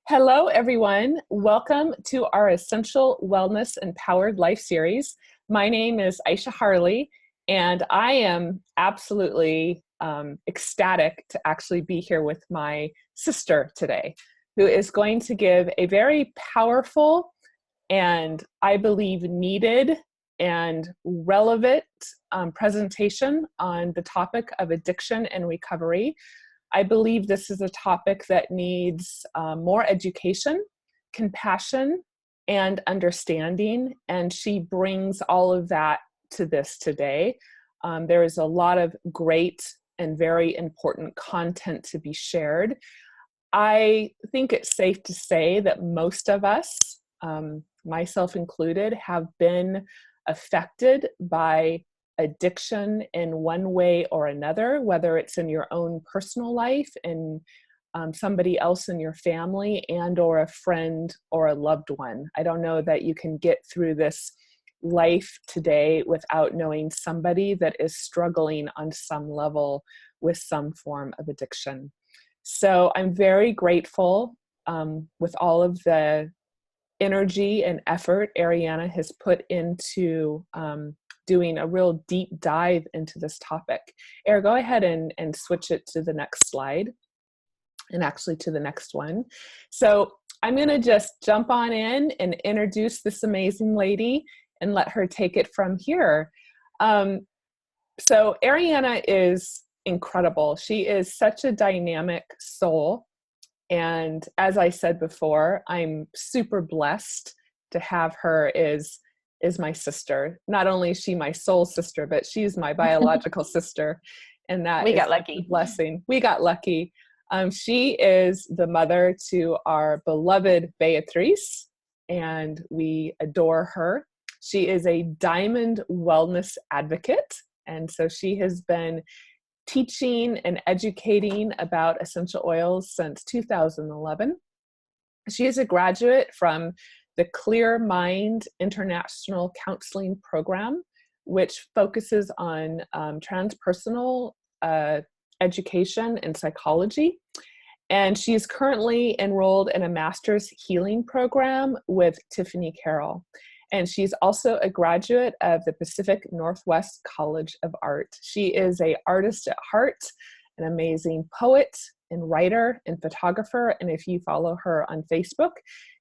Hello, everyone. Welcome to our Essential Wellness Empowered Life series. My name is Ariana Harley, and I am absolutely ecstatic to actually be here with my sister today, who is going to give a very powerful and I believe needed and relevant presentation on the topic of addiction and recovery. I believe this is a topic that needs more education, compassion, and understanding, and she brings all of that to this today. There is a lot of great and very important content to be shared. I think it's safe to say that most of us, myself included, have been affected by addiction in one way or another, whether it's in your own personal life, in somebody else in your family, and or a friend or a loved one. I don't know that you can get through this life today without knowing somebody that is struggling on some level with some form of addiction. So I'm very grateful with all of the energy and effort Ariana has put into doing a real deep dive into this topic. Ari, go ahead and switch it to the next slide, and actually to the next one. So I'm going to just jump on in and introduce this amazing lady and let her take it from here. So Ariana is incredible. She is such a dynamic soul. And as I said before, I'm super blessed to have her as my sister. Not only is she my soul sister, but she's my biological sister. And that we is got lucky. a blessing. We got lucky. She is the mother to our beloved Beatrice, and we adore her. She is a diamond wellness advocate. And so she has been teaching and educating about essential oils since 2011. She is a graduate from the Clear Mind International Counseling Program, which focuses on transpersonal education and psychology. And she's currently enrolled in a master's healing program with Tiffany Carroll. And she's also a graduate of the Pacific Northwest College of Art. She is an artist at heart, an amazing poet and writer and photographer. And if you follow her on Facebook,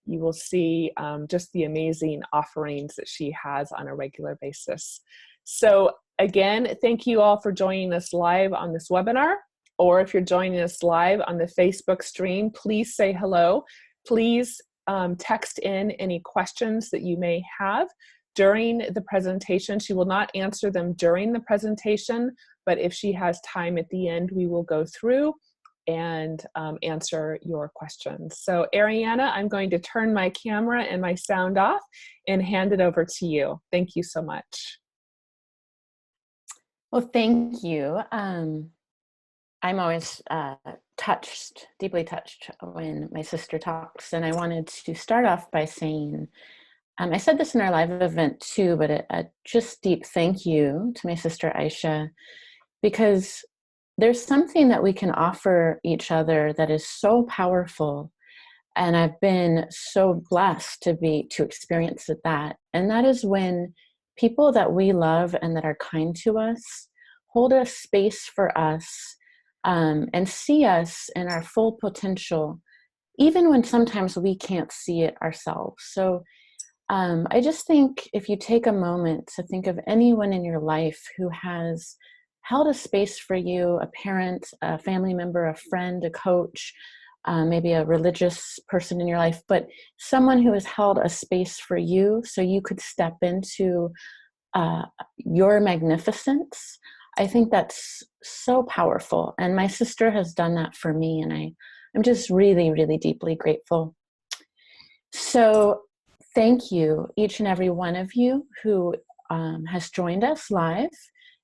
you will see just the amazing offerings that she has on a regular basis. So again, thank you all for joining us live on this webinar. Or if you're joining us live on the Facebook stream, please say hello. Please text in any questions that you may have during the presentation. She will not answer them during the presentation, but if she has time at the end, we will go through and answer your questions. So Ariana, I'm going to turn my camera and my sound off and hand it over to you. Thank you so much. Well, thank you. I'm always deeply touched when my sister talks. And I wanted to start off by saying, I said this in our live event too, but a just deep thank you to my sister Aisha, because there's something that we can offer each other that is so powerful. And I've been so blessed to experience that. And that is when people that we love and that are kind to us hold a space for us and see us in our full potential, even when sometimes we can't see it ourselves. So I just think if you take a moment to think of anyone in your life who has held a space for you, a parent, a family member, a friend, a coach, maybe a religious person in your life, but someone who has held a space for you so you could step into your magnificence, I think that's so powerful. And my sister has done that for me, and I'm just really, really deeply grateful. So thank you, each and every one of you who has joined us live.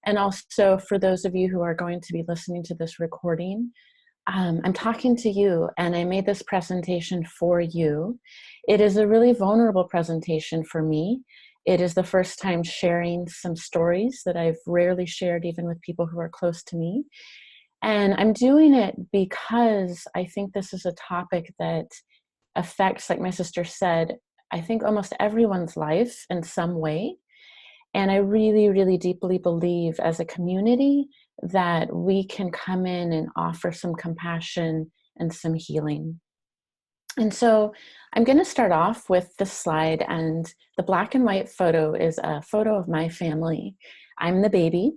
And also for those of you who are going to be listening to this recording, I'm talking to you, and I made this presentation for you. It is a really vulnerable presentation for me. It is the first time sharing some stories that I've rarely shared even with people who are close to me. And I'm doing it because I think this is a topic that affects, like my sister said, I think almost everyone's life in some way. And I really, really deeply believe as a community that we can come in and offer some compassion and some healing. And so I'm going to start off with this slide, and the black and white photo is a photo of my family. I'm the baby.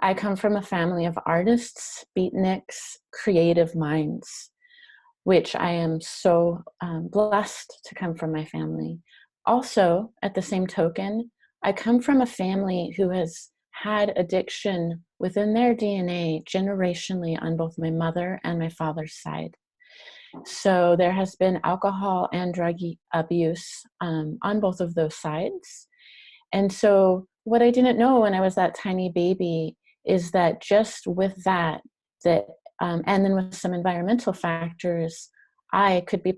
I come from a family of artists, beatniks, creative minds, which I am so blessed to come from my family. Also, at the same token, I come from a family who has had addiction within their DNA generationally on both my mother and my father's side. So there has been alcohol and drug abuse on both of those sides. And so what I didn't know when I was that tiny baby is that just with that, and then with some environmental factors, I could be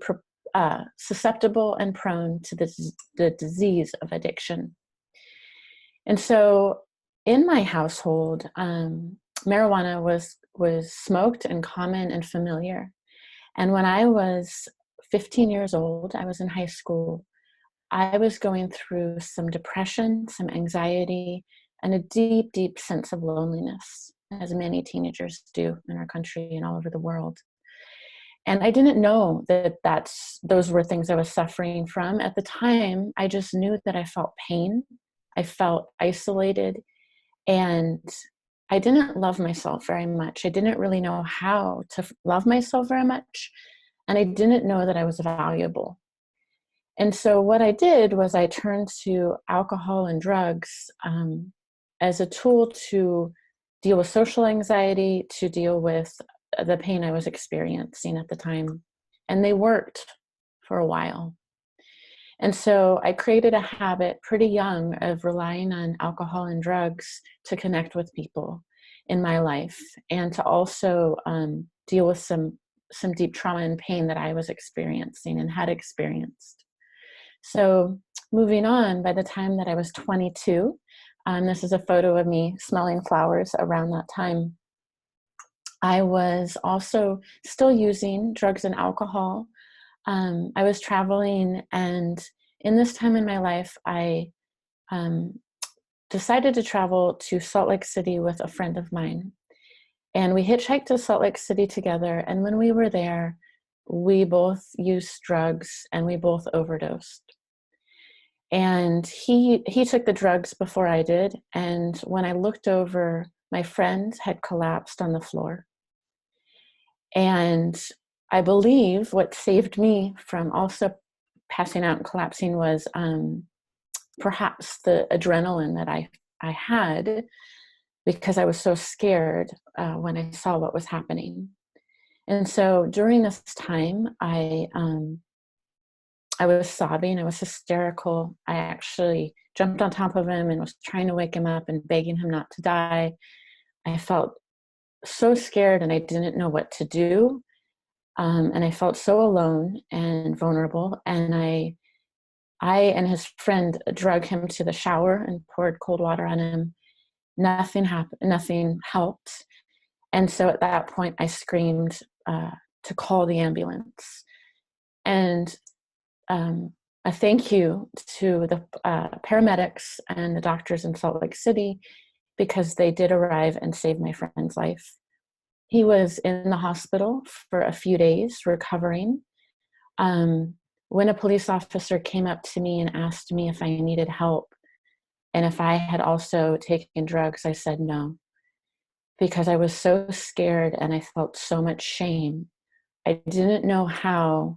susceptible and prone to the disease of addiction. And so in my household, marijuana was smoked and common and familiar. And when I was 15 years old, I was in high school, I was going through some depression, some anxiety, and a deep, deep sense of loneliness, as many teenagers do in our country and all over the world. And I didn't know that those were things I was suffering from. At the time, I just knew that I felt pain, I felt isolated, and I didn't love myself very much. I didn't really know how to love myself very much, and I didn't know that I was valuable. And so what I did was I turned to alcohol and drugs as a tool to deal with social anxiety, to deal with the pain I was experiencing at the time. And they worked for a while. And so I created a habit pretty young of relying on alcohol and drugs to connect with people in my life, and to also deal with some deep trauma and pain that I was experiencing and had experienced. So moving on, by the time that I was 22, this is a photo of me smelling flowers around that time, I was also still using drugs and alcohol. I was traveling, and in this time in my life, I decided to travel to Salt Lake City with a friend of mine. And we hitchhiked to Salt Lake City together, and when we were there, we both used drugs and we both overdosed. And he took the drugs before I did, and when I looked over, my friend had collapsed on the floor. And I believe what saved me from also passing out and collapsing was perhaps the adrenaline that I had, because I was so scared when I saw what was happening. And so during this time, I was sobbing, I was hysterical. I actually jumped on top of him and was trying to wake him up and begging him not to die. I felt so scared and I didn't know what to do. And I felt so alone and vulnerable. And I and his friend drug him to the shower and poured cold water on him. Nothing happened, nothing helped. And so at that point, I screamed to call the ambulance. And a thank you to the paramedics and the doctors in Salt Lake City, because they did arrive and save my friend's life. He was in the hospital for a few days recovering. When a police officer came up to me and asked me if I needed help and if I had also taken drugs, I said no, because I was so scared and I felt so much shame. I didn't know how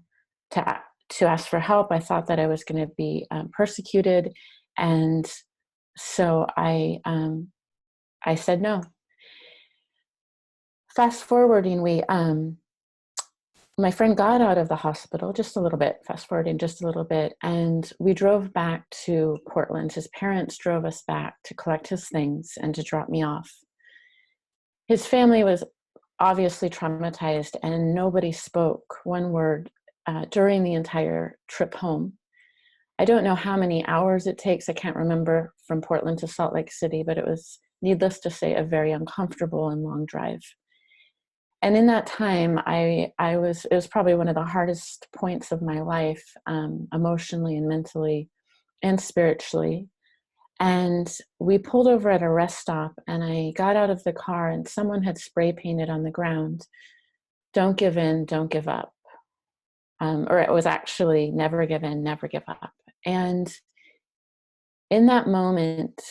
to ask for help. I thought that I was going to be persecuted, and so I said no. Fast forwarding, my friend got out of the hospital just a little bit, fast forwarding just a little bit, and we drove back to Portland. His parents drove us back to collect his things and to drop me off. His family was obviously traumatized, and nobody spoke one word during the entire trip home. I don't know how many hours it takes. I can't remember, from Portland to Salt Lake City, but it was, needless to say, a very uncomfortable and long drive. And in that time, it was probably one of the hardest points of my life, emotionally and mentally and spiritually. And we pulled over at a rest stop, and I got out of the car, and someone had spray painted on the ground, "Don't give in, don't give up." Or it was actually, "Never give in, never give up." And in that moment,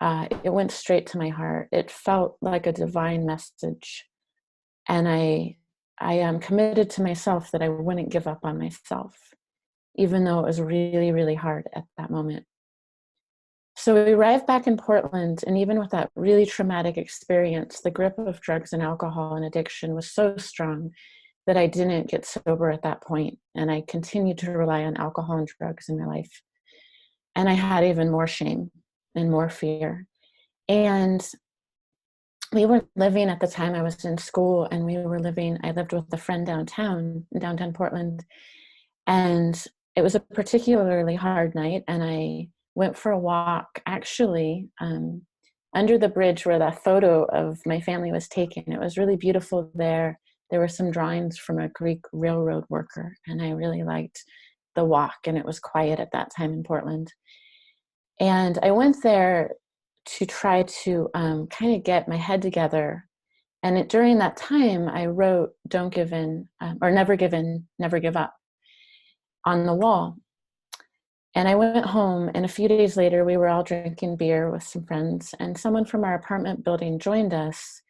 it went straight to my heart. It felt like a divine message. And I am committed to myself that I wouldn't give up on myself, even though it was really, really hard at that moment. So we arrived back in Portland, and even with that really traumatic experience, the grip of drugs and alcohol and addiction was so strong that I didn't get sober at that point, and I continued to rely on alcohol and drugs in my life. And I had even more shame and more fear. And we were living at the time, I was in school, and I lived with a friend downtown, in downtown Portland. And it was a particularly hard night, and I went for a walk, actually, under the bridge where that photo of my family was taken. It was really beautiful there. There were some drawings from a Greek railroad worker, and I really liked the walk, and it was quiet at that time in Portland. And I went there to try to kind of get my head together. And during that time, I wrote "Don't give in," or in, never give up" on the wall. And I went home, and a few days later, we were all drinking beer with some friends, and someone from our apartment building joined us.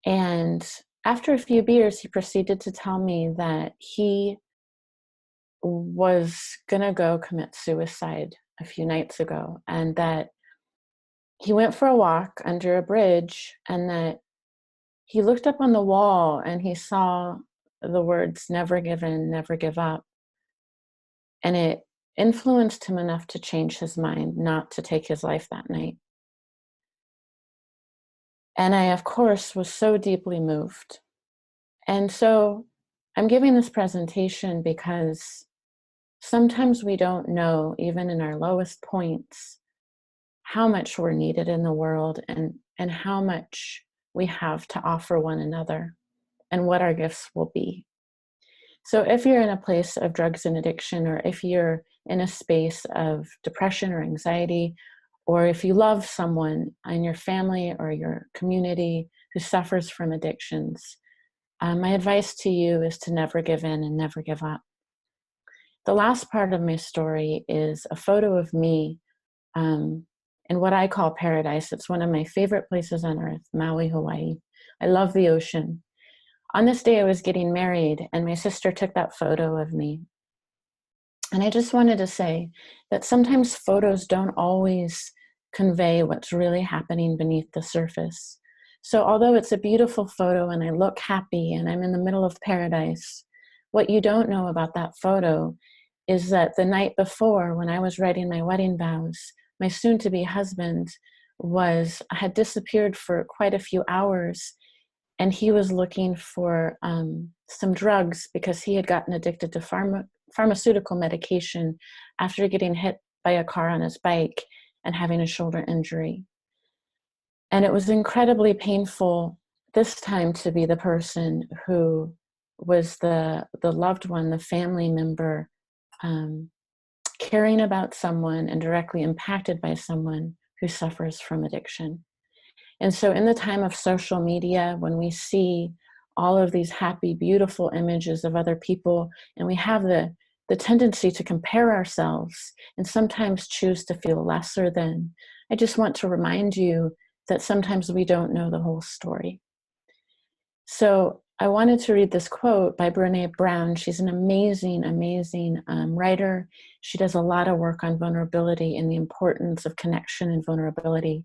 And after a few beers, he proceeded to tell me that he was going to go commit suicide a few nights ago, and that he went for a walk under a bridge, and that he looked up on the wall and he saw the words "never give in, never give up." And it influenced him enough to change his mind not to take his life that night. And I, of course, was so deeply moved. And so I'm giving this presentation because sometimes we don't know, even in our lowest points, how much we're needed in the world, and how much we have to offer one another, and what our gifts will be. So if you're in a place of drugs and addiction, or if you're in a space of depression or anxiety, or if you love someone in your family or your community who suffers from addictions, my advice to you is to never give in and never give up. The last part of my story is a photo of me in what I call paradise. It's one of my favorite places on earth, Maui, Hawaii. I love the ocean. On this day, I was getting married, and my sister took that photo of me. And I just wanted to say that sometimes photos don't always convey what's really happening beneath the surface. So although it's a beautiful photo and I look happy and I'm in the middle of paradise, what you don't know about that photo is that the night before, when I was writing my wedding vows, my soon-to-be husband had disappeared for quite a few hours, and he was looking for some drugs because he had gotten addicted to pharmaceutical medication after getting hit by a car on his bike and having a shoulder injury. And it was incredibly painful this time to be the person who was the loved one, the family member, caring about someone and directly impacted by someone who suffers from addiction. And so in the time of social media, when we see all of these happy, beautiful images of other people, and we have the tendency to compare ourselves and sometimes choose to feel lesser than, I just want to remind you that sometimes we don't know the whole story. So I wanted to read this quote by Brené Brown. She's an amazing, amazing writer. She does a lot of work on vulnerability and the importance of connection and vulnerability.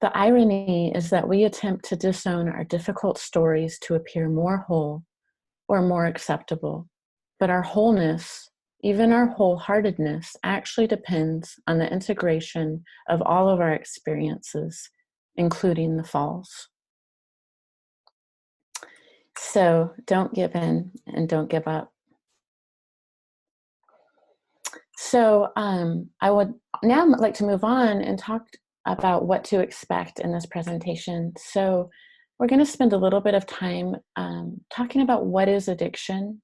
The irony is that we attempt to disown our difficult stories to appear more whole or more acceptable, but our wholeness, even our wholeheartedness, actually depends on the integration of all of our experiences, including the falls. So don't give in and don't give up. So I would now like to move on and talk about what to expect in this presentation. So we're going to spend a little bit of time talking about what is addiction,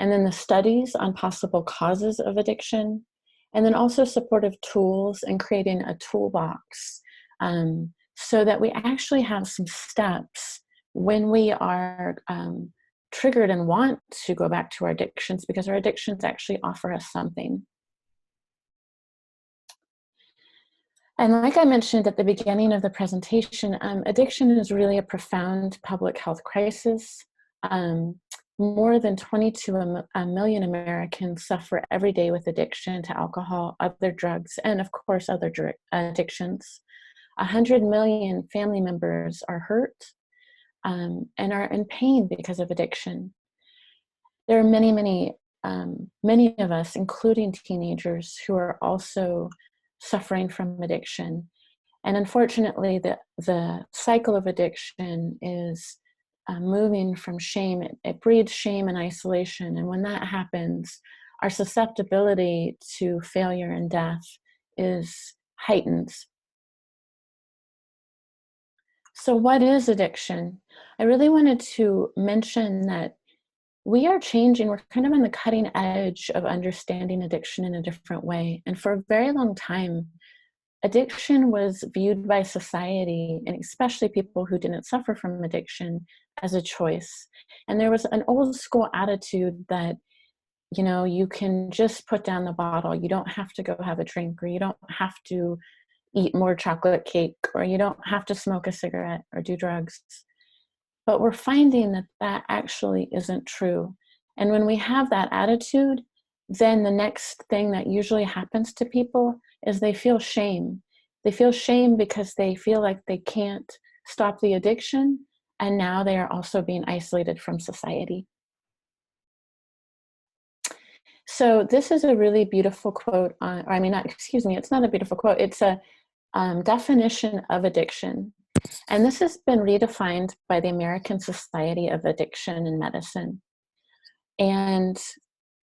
and then the studies on possible causes of addiction, and then also supportive tools and creating a toolbox so that we actually have some steps when we are triggered and want to go back to our addictions, because our addictions actually offer us something. And like I mentioned at the beginning of the presentation, addiction is really a profound public health crisis. More than 22 million Americans suffer every day with addiction to alcohol, other drugs, and of course other addictions. 100 million family members are hurt and are in pain because of addiction. There are many of us, including teenagers, who are also suffering from addiction. And unfortunately, the cycle of addiction is moving from shame. It breeds shame and isolation. And when that happens, our susceptibility to failure and death is heightened. So what is addiction? I really wanted to mention that we are changing. We're kind of on the cutting edge of understanding addiction in a different way. And for a very long time, addiction was viewed by society, and especially people who didn't suffer from addiction, as a choice. And there was an old school attitude that, you know, you can just put down the bottle. You don't have to go have a drink, or you don't have to eat more chocolate cake, or you don't have to smoke a cigarette or do drugs. But we're finding that that actually isn't true. And when we have that attitude, then the next thing that usually happens to people is they feel shame. They feel shame because they feel like they can't stop the addiction, and now they are also being isolated from society. So this is a really beautiful quote, it's not a beautiful quote, it's a definition of addiction. And this has been redefined by the American Society of Addiction and Medicine. And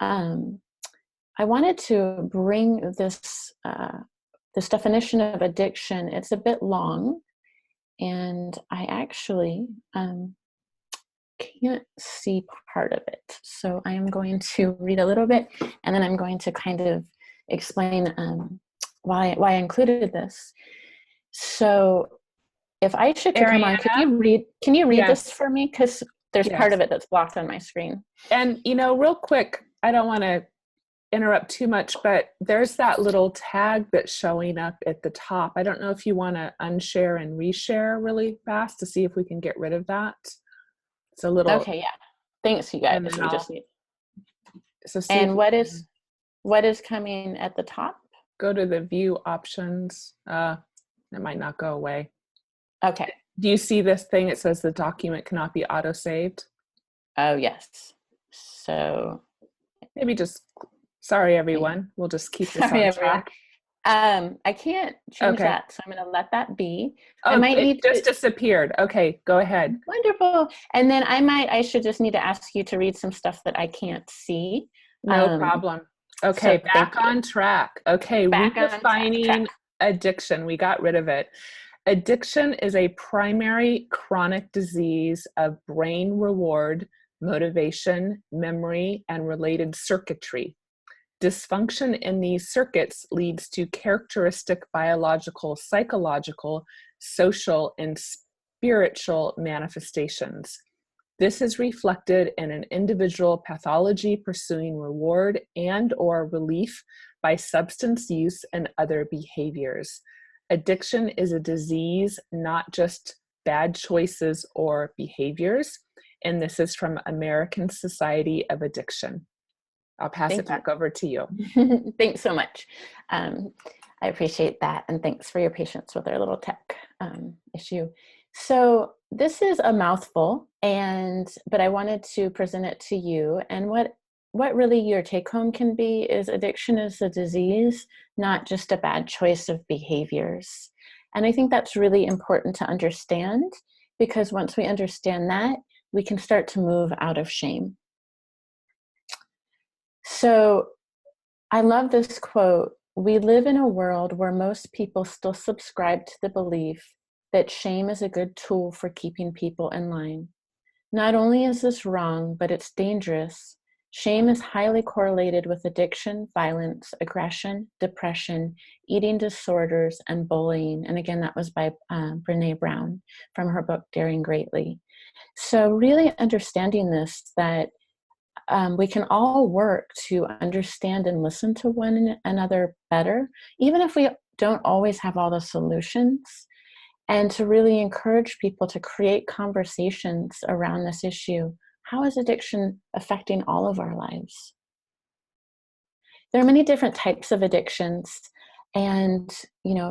I wanted to bring this definition of addiction. It's a bit long, and I actually can't see part of it. So I am going to read a little bit, and then I'm going to kind of explain why I included this. So if Aisha could come on, can you read this for me? Because there's part of it that's blocked on my screen. And, you know, real quick, I don't want to interrupt too much, but there's that little tag that's showing up at the top. I don't know if you want to unshare and reshare really fast to see if we can get rid of that. It's a little. Okay, yeah. Thanks, you guys. We just need. So and what is coming at the top? Go to the view options. It might not go away. Okay. Do you see this thing? It says the document cannot be auto-saved. Oh, yes. So maybe just, sorry, everyone. We'll just keep this on track. I can't change that, so I'm going to let that be. Oh, it just disappeared. Okay, go ahead. Wonderful. And then I should just need to ask you to read some stuff that I can't see. No problem. Okay, so back on track. Okay, redefining addiction. We got rid of it. Addiction is a primary chronic disease of brain reward, motivation, memory, and related circuitry. Dysfunction in these circuits leads to characteristic biological, psychological, social, and spiritual manifestations. This is reflected in an individual pathology pursuing reward and/or relief by substance use and other behaviors. Addiction is a disease, not just bad choices or behaviors. And this is from American Society of Addiction. I'll pass it back over to you. Thanks so much. I appreciate that. And thanks for your patience with our little tech issue. So this is a mouthful, but I wanted to present it to you. And what really your take home can be is addiction is a disease, not just a bad choice of behaviors. And I think that's really important to understand, because once we understand that, we can start to move out of shame. So I love this quote. We live in a world where most people still subscribe to the belief that shame is a good tool for keeping people in line. Not only is this wrong, but it's dangerous. Shame is highly correlated with addiction, violence, aggression, depression, eating disorders, and bullying. And again, that was by Brené Brown from her book, Daring Greatly. So really understanding this, that we can all work to understand and listen to one another better, even if we don't always have all the solutions, and to really encourage people to create conversations around this issue. How is addiction affecting all of our lives? There are many different types of addictions, and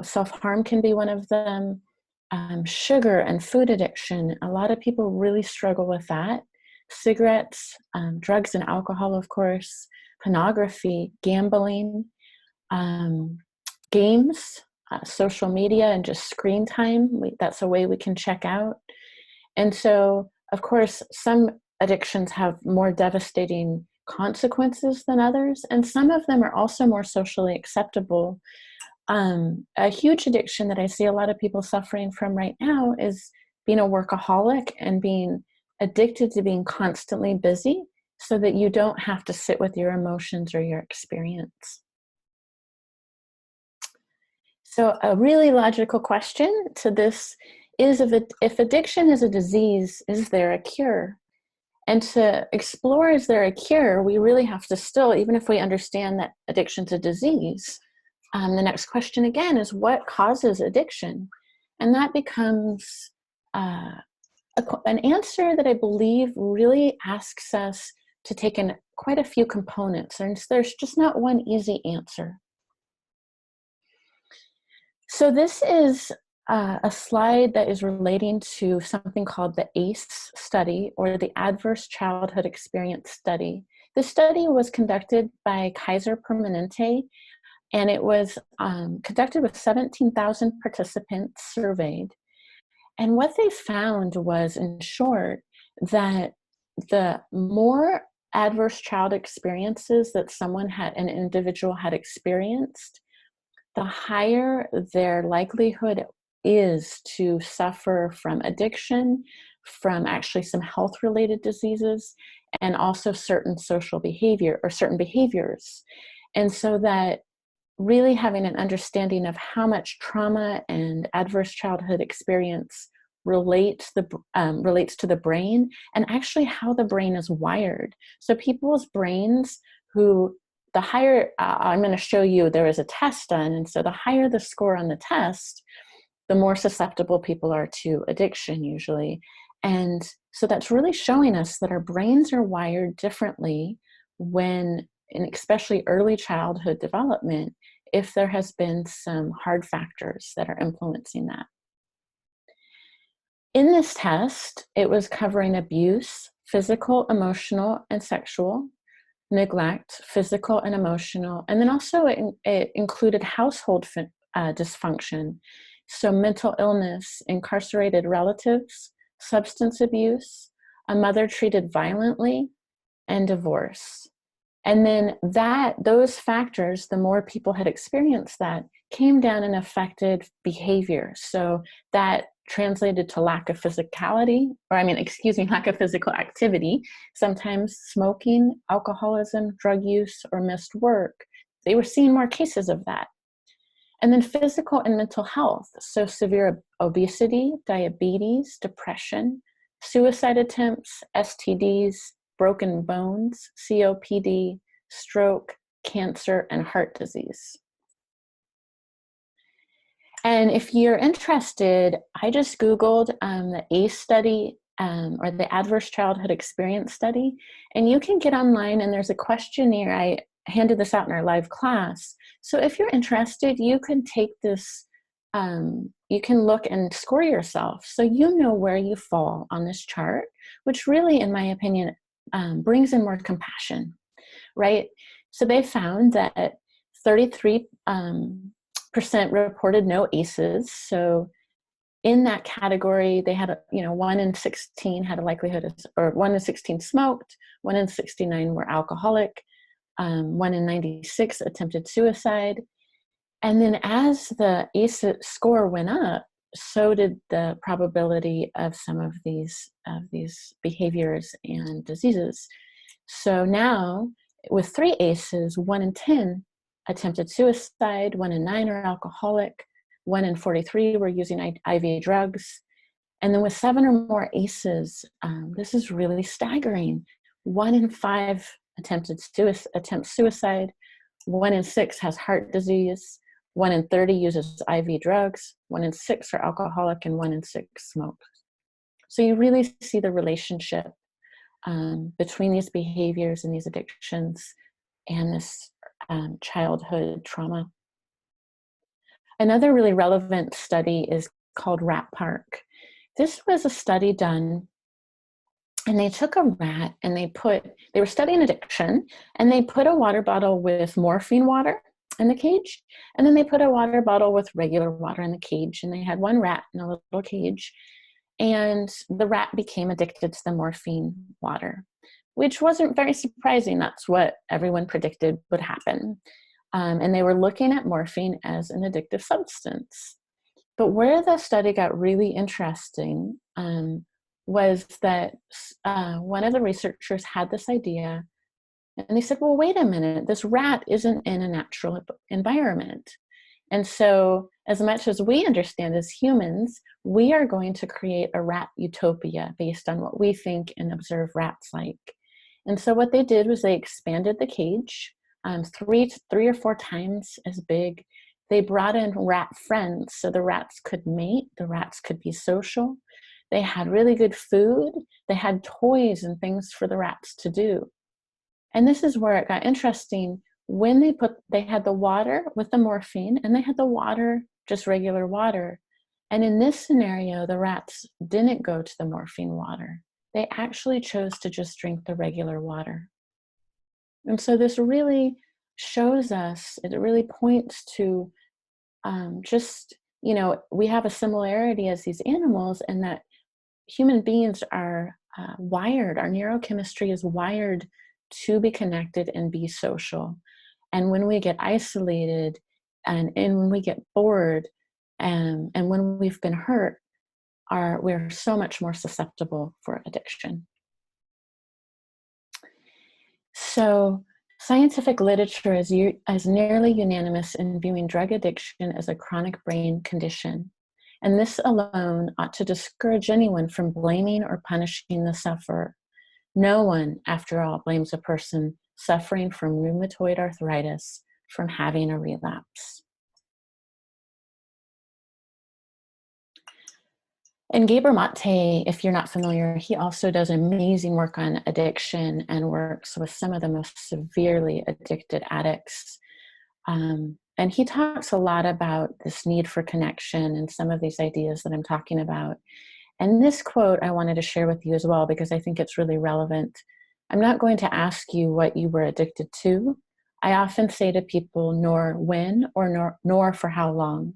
self-harm can be one of them. Sugar and food addiction, a lot of people really struggle with that. Cigarettes, drugs and alcohol, of course, pornography, gambling, games, social media, and just screen time. That's a way we can check out. And so, of course, some addictions have more devastating consequences than others, and some of them are also more socially acceptable. A huge addiction that I see a lot of people suffering from right now is being a workaholic and being addicted to being constantly busy so that you don't have to sit with your emotions or your experience. So a really logical question to this is, if addiction is a disease, is there a cure? And to explore, is there a cure, we really have to still, even if we understand that addiction's a disease, the next question again is, what causes addiction? And that becomes an answer that I believe really asks us to take in quite a few components. And there's just not one easy answer. So this is a slide that is relating to something called the ACE study, or the Adverse Childhood Experience Study. This study was conducted by Kaiser Permanente, and it was conducted with 17,000 participants surveyed. And what they found was, in short, that the more adverse child experiences that an individual had experienced, the higher their likelihood is to suffer from addiction, from actually some health-related diseases, and also certain social behavior or certain behaviors. And so that really having an understanding of how much trauma and adverse childhood experience relates to the brain, and actually how the brain is wired. So people's brains the higher, I'm going to show you, there is a test done, and so the higher the score on the test, the more susceptible people are to addiction usually. And so that's really showing us that our brains are wired differently in especially early childhood development, if there has been some hard factors that are influencing that. In this test, it was covering abuse, physical, emotional, and sexual, neglect, physical and emotional, and then also it included household dysfunction, so mental illness, incarcerated relatives, substance abuse, a mother treated violently, and divorce. And then those factors, the more people had experienced that, came down and affected behavior. So that translated to lack of lack of physical activity, sometimes smoking, alcoholism, drug use, or missed work. They were seeing more cases of that. And then physical and mental health, so severe obesity, diabetes, depression, suicide attempts, STDs, broken bones, COPD, stroke, cancer, and heart disease. And if you're interested, I just Googled the ACE study, or the Adverse Childhood Experience Study, and you can get online and there's a questionnaire. I handed this out in our live class. So if you're interested, you can take this, you can look and score yourself so you know where you fall on this chart, which really, in my opinion, brings in more compassion, right? So they found that 33% reported no ACEs. So in that category, they had 1 in 16 had a likelihood or 1 in 16 smoked, 1 in 69 were alcoholic, 1 in 96 attempted suicide. And then as the ACE score went up, so did the probability of some of these behaviors and diseases. So now, with 3 ACEs, 1 in 10 attempted suicide, 1 in 9 are alcoholic, 1 in 43 were using IV drugs. And then with 7 or more ACEs, this is really staggering. 1 in 5 attempt suicide, 1 in 6 has heart disease, 1 in 30 uses IV drugs, 1 in 6 are alcoholic, and 1 in 6 smokes. So you really see the relationship between these behaviors and these addictions and this childhood trauma. Another really relevant study is called Rat Park. This was a study done, and they took a rat and they were studying addiction, and they put a water bottle with morphine water in the cage, and then they put a water bottle with regular water in the cage, and they had one rat in a little cage, and the rat became addicted to the morphine water, which wasn't very surprising. That's what everyone predicted would happen. And they were looking at morphine as an addictive substance. But where the study got really interesting was that one of the researchers had this idea, and they said, well, wait a minute, this rat isn't in a natural environment. And so as much as we understand as humans, we are going to create a rat utopia based on what we think and observe rats like. And so what they did was they expanded the cage 3 or 4 times as big. They brought in rat friends so the rats could mate, the rats could be social. They had really good food. They had toys and things for the rats to do. And this is where it got interesting. When they had the water with the morphine, and they had the water, just regular water. And in this scenario, the rats didn't go to the morphine water. They actually chose to just drink the regular water. And so this really shows us, it really points to we have a similarity as these animals, in that human beings are wired, our neurochemistry is wired to be connected and be social. And when we get isolated and when we get bored and when we've been hurt, we're so much more susceptible for addiction. So scientific literature is nearly unanimous in viewing drug addiction as a chronic brain condition. And this alone ought to discourage anyone from blaming or punishing the sufferer. No one, after all, blames a person suffering from rheumatoid arthritis from having a relapse. And Gabor Mate, if you're not familiar, he also does amazing work on addiction and works with some of the most severely addicted addicts. And he talks a lot about this need for connection and some of these ideas that I'm talking about. And this quote I wanted to share with you as well, because I think it's really relevant. I'm not going to ask you what you were addicted to. I often say to people, nor when or nor for how long.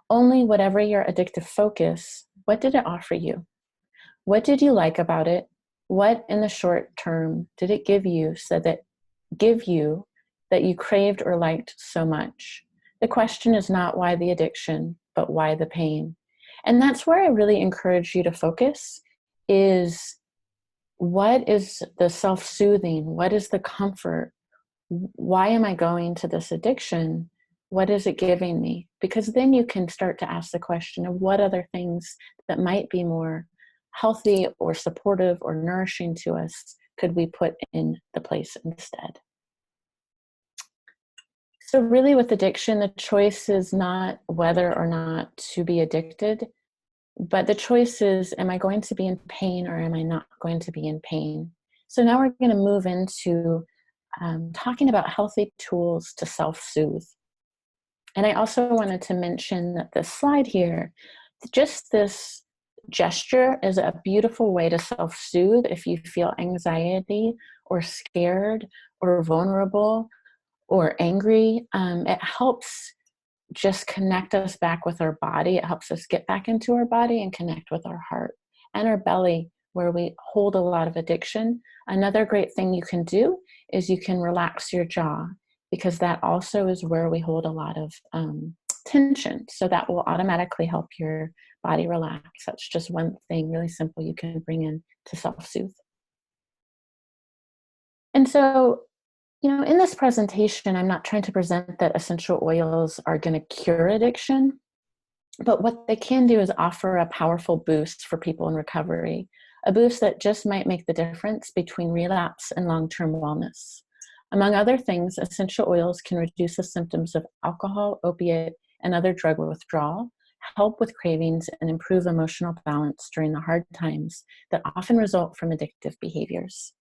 Only whatever your addictive focus, what did it offer you? What did you like about it? What in the short term did it give you that you craved or liked so much? The question is not why the addiction, but why the pain. And that's where I really encourage you to focus, is what is the self-soothing? What is the comfort? Why am I going to this addiction? What is it giving me? Because then you can start to ask the question of what other things that might be more healthy or supportive or nourishing to us could we put in the place instead. So really with addiction, the choice is not whether or not to be addicted, but the choice is, am I going to be in pain or am I not going to be in pain? So now we're going to move into talking about healthy tools to self-soothe. And I also wanted to mention that this slide here, just this gesture is a beautiful way to self-soothe if you feel anxiety or scared or vulnerable or angry. It helps just connect us back with our body. It helps us get back into our body and connect with our heart and our belly, where we hold a lot of addiction. Another great thing you can do is you can relax your jaw, because that also is where we hold a lot of tension. So that will automatically help your body relax. That's just one thing really simple you can bring in to self-soothe. And so, in this presentation, I'm not trying to present that essential oils are going to cure addiction, but what they can do is offer a powerful boost for people in recovery, a boost that just might make the difference between relapse and long-term wellness. Among other things, essential oils can reduce the symptoms of alcohol, opiate, and other drug withdrawal, help with cravings, and improve emotional balance during the hard times that often result from addictive behaviors.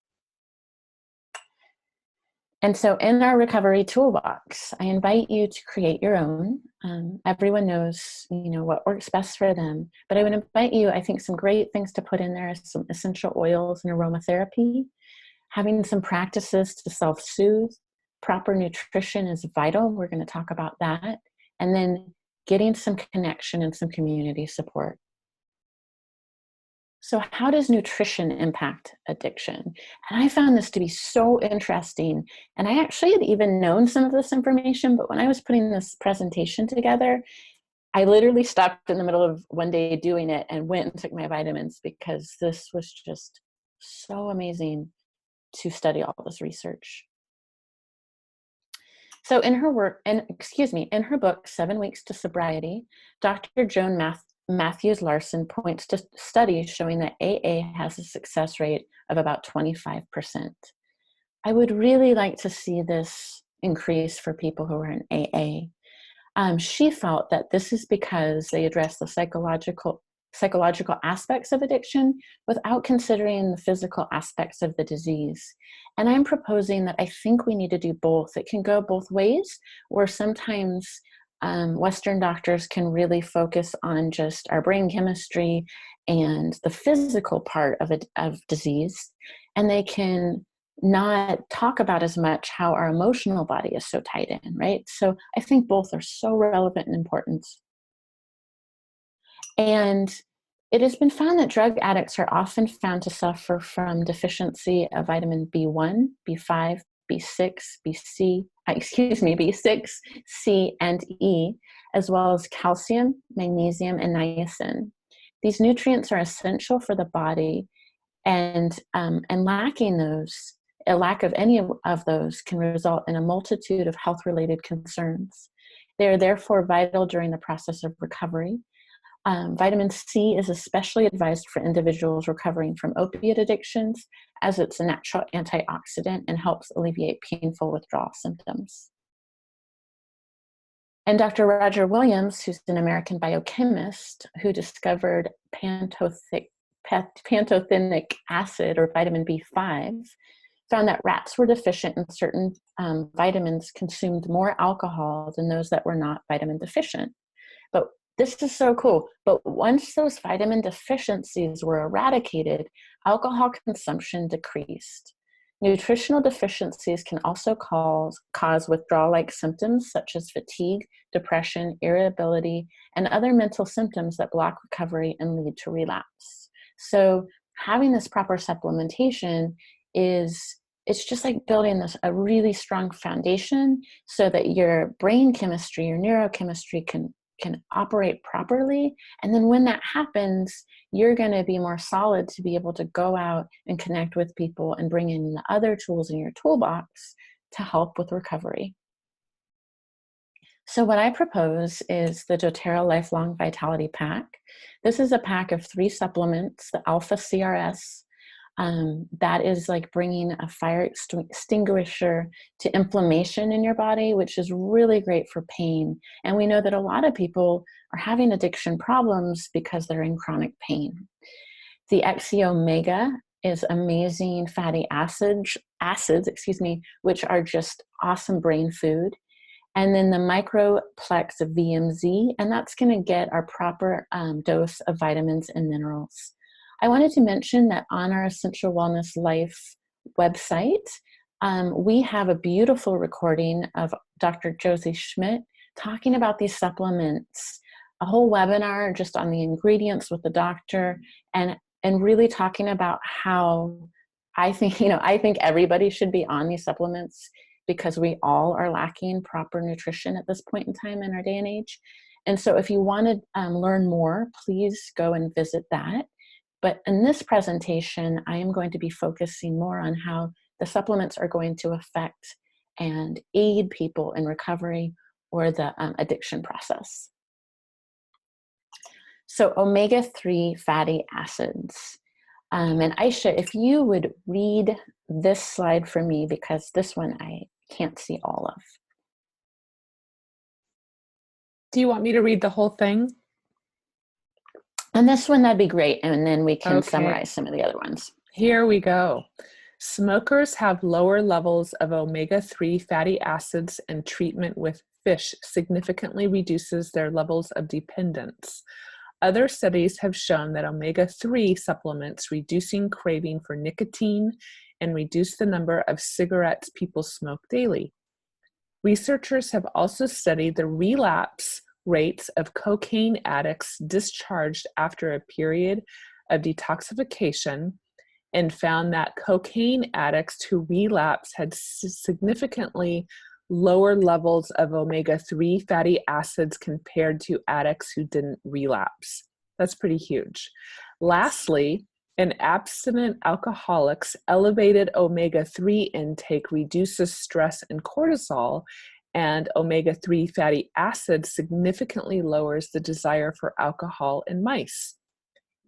And so in our recovery toolbox, I invite you to create your own. Everyone knows, what works best for them. But I would invite you, I think some great things to put in there is some essential oils and aromatherapy, having some practices to self-soothe. Proper nutrition is vital. We're going to talk about that. And then getting some connection and some community support. So how does nutrition impact addiction? And I found this to be so interesting. And I actually had even known some of this information, but when I was putting this presentation together, I literally stopped in the middle of one day doing it and went and took my vitamins because this was just so amazing to study all this research. So in her book, 7 Weeks to Sobriety, Dr. Joan Matthews Larson points to studies showing that AA has a success rate of about 25%. I would really like to see this increase for people who are in AA. She felt that this is because they address the psychological aspects of addiction without considering the physical aspects of the disease. And I'm proposing that I think we need to do both. It can go both ways, where sometimes Western doctors can really focus on just our brain chemistry and the physical part of disease, and they can not talk about as much how our emotional body is so tied in, right? So I think both are so relevant and important. And it has been found that drug addicts are often found to suffer from deficiency of vitamin B1, B5, B6, B6, C, and E, as well as calcium, magnesium, and niacin. These nutrients are essential for the body, and lacking those, a lack of any of those can result in a multitude of health-related concerns. They are therefore vital during the process of recovery. Vitamin C is especially advised for individuals recovering from opiate addictions, as it's a natural antioxidant and helps alleviate painful withdrawal symptoms. And Dr. Roger Williams, who's an American biochemist who discovered pantothenic acid, or vitamin B5, found that rats were deficient in certain vitamins, consumed more alcohol than those that were not vitamin deficient. But this is so cool. But once those vitamin deficiencies were eradicated, alcohol consumption decreased. Nutritional deficiencies can also cause withdrawal-like symptoms such as fatigue, depression, irritability, and other mental symptoms that block recovery and lead to relapse. So having this proper supplementation it's just like building a really strong foundation so that your brain chemistry, your neurochemistry can operate properly. And then when that happens, you're going to be more solid to be able to go out and connect with people and bring in the other tools in your toolbox to help with recovery. So what I propose is the doTERRA Lifelong Vitality Pack. This is a pack of 3 supplements, the Alpha CRS, that is like bringing a fire extinguisher to inflammation in your body, which is really great for pain. And we know that a lot of people are having addiction problems because they're in chronic pain. The XC Omega is amazing fatty acids, which are just awesome brain food. And then the Microplex VMZ, and that's going to get our proper dose of vitamins and minerals. I wanted to mention that on our Essential Wellness Life website, we have a beautiful recording of Dr. Josie Schmidt talking about these supplements, a whole webinar just on the ingredients with the doctor, and really talking about how I think everybody should be on these supplements. because we all are lacking proper nutrition at this point in time in our day and age. And so if you want to learn more, please go and visit that. But in this presentation, I am going to be focusing more on how the supplements are going to affect and aid people in recovery or the addiction process. So omega-3 fatty acids. And Aisha, if you would read this slide for me, because this one I can't see all of. Do you want me to read the whole thing? And this one, that'd be great. And then we can Okay. summarize some of the other ones. Here we go. Smokers have lower levels of omega-3 fatty acids, and treatment with fish significantly reduces their levels of dependence. Other studies have shown that omega-3 supplements reducing craving for nicotine and reduce the number of cigarettes people smoke daily. Researchers have also studied the relapse rates of cocaine addicts discharged after a period of detoxification and found that cocaine addicts who relapsed had significantly lower levels of omega-3 fatty acids compared to addicts who didn't relapse. That's pretty huge. Lastly, in abstinent alcoholics, elevated omega-3 intake reduces stress and cortisol, and omega-3 fatty acids significantly lowers the desire for alcohol in mice.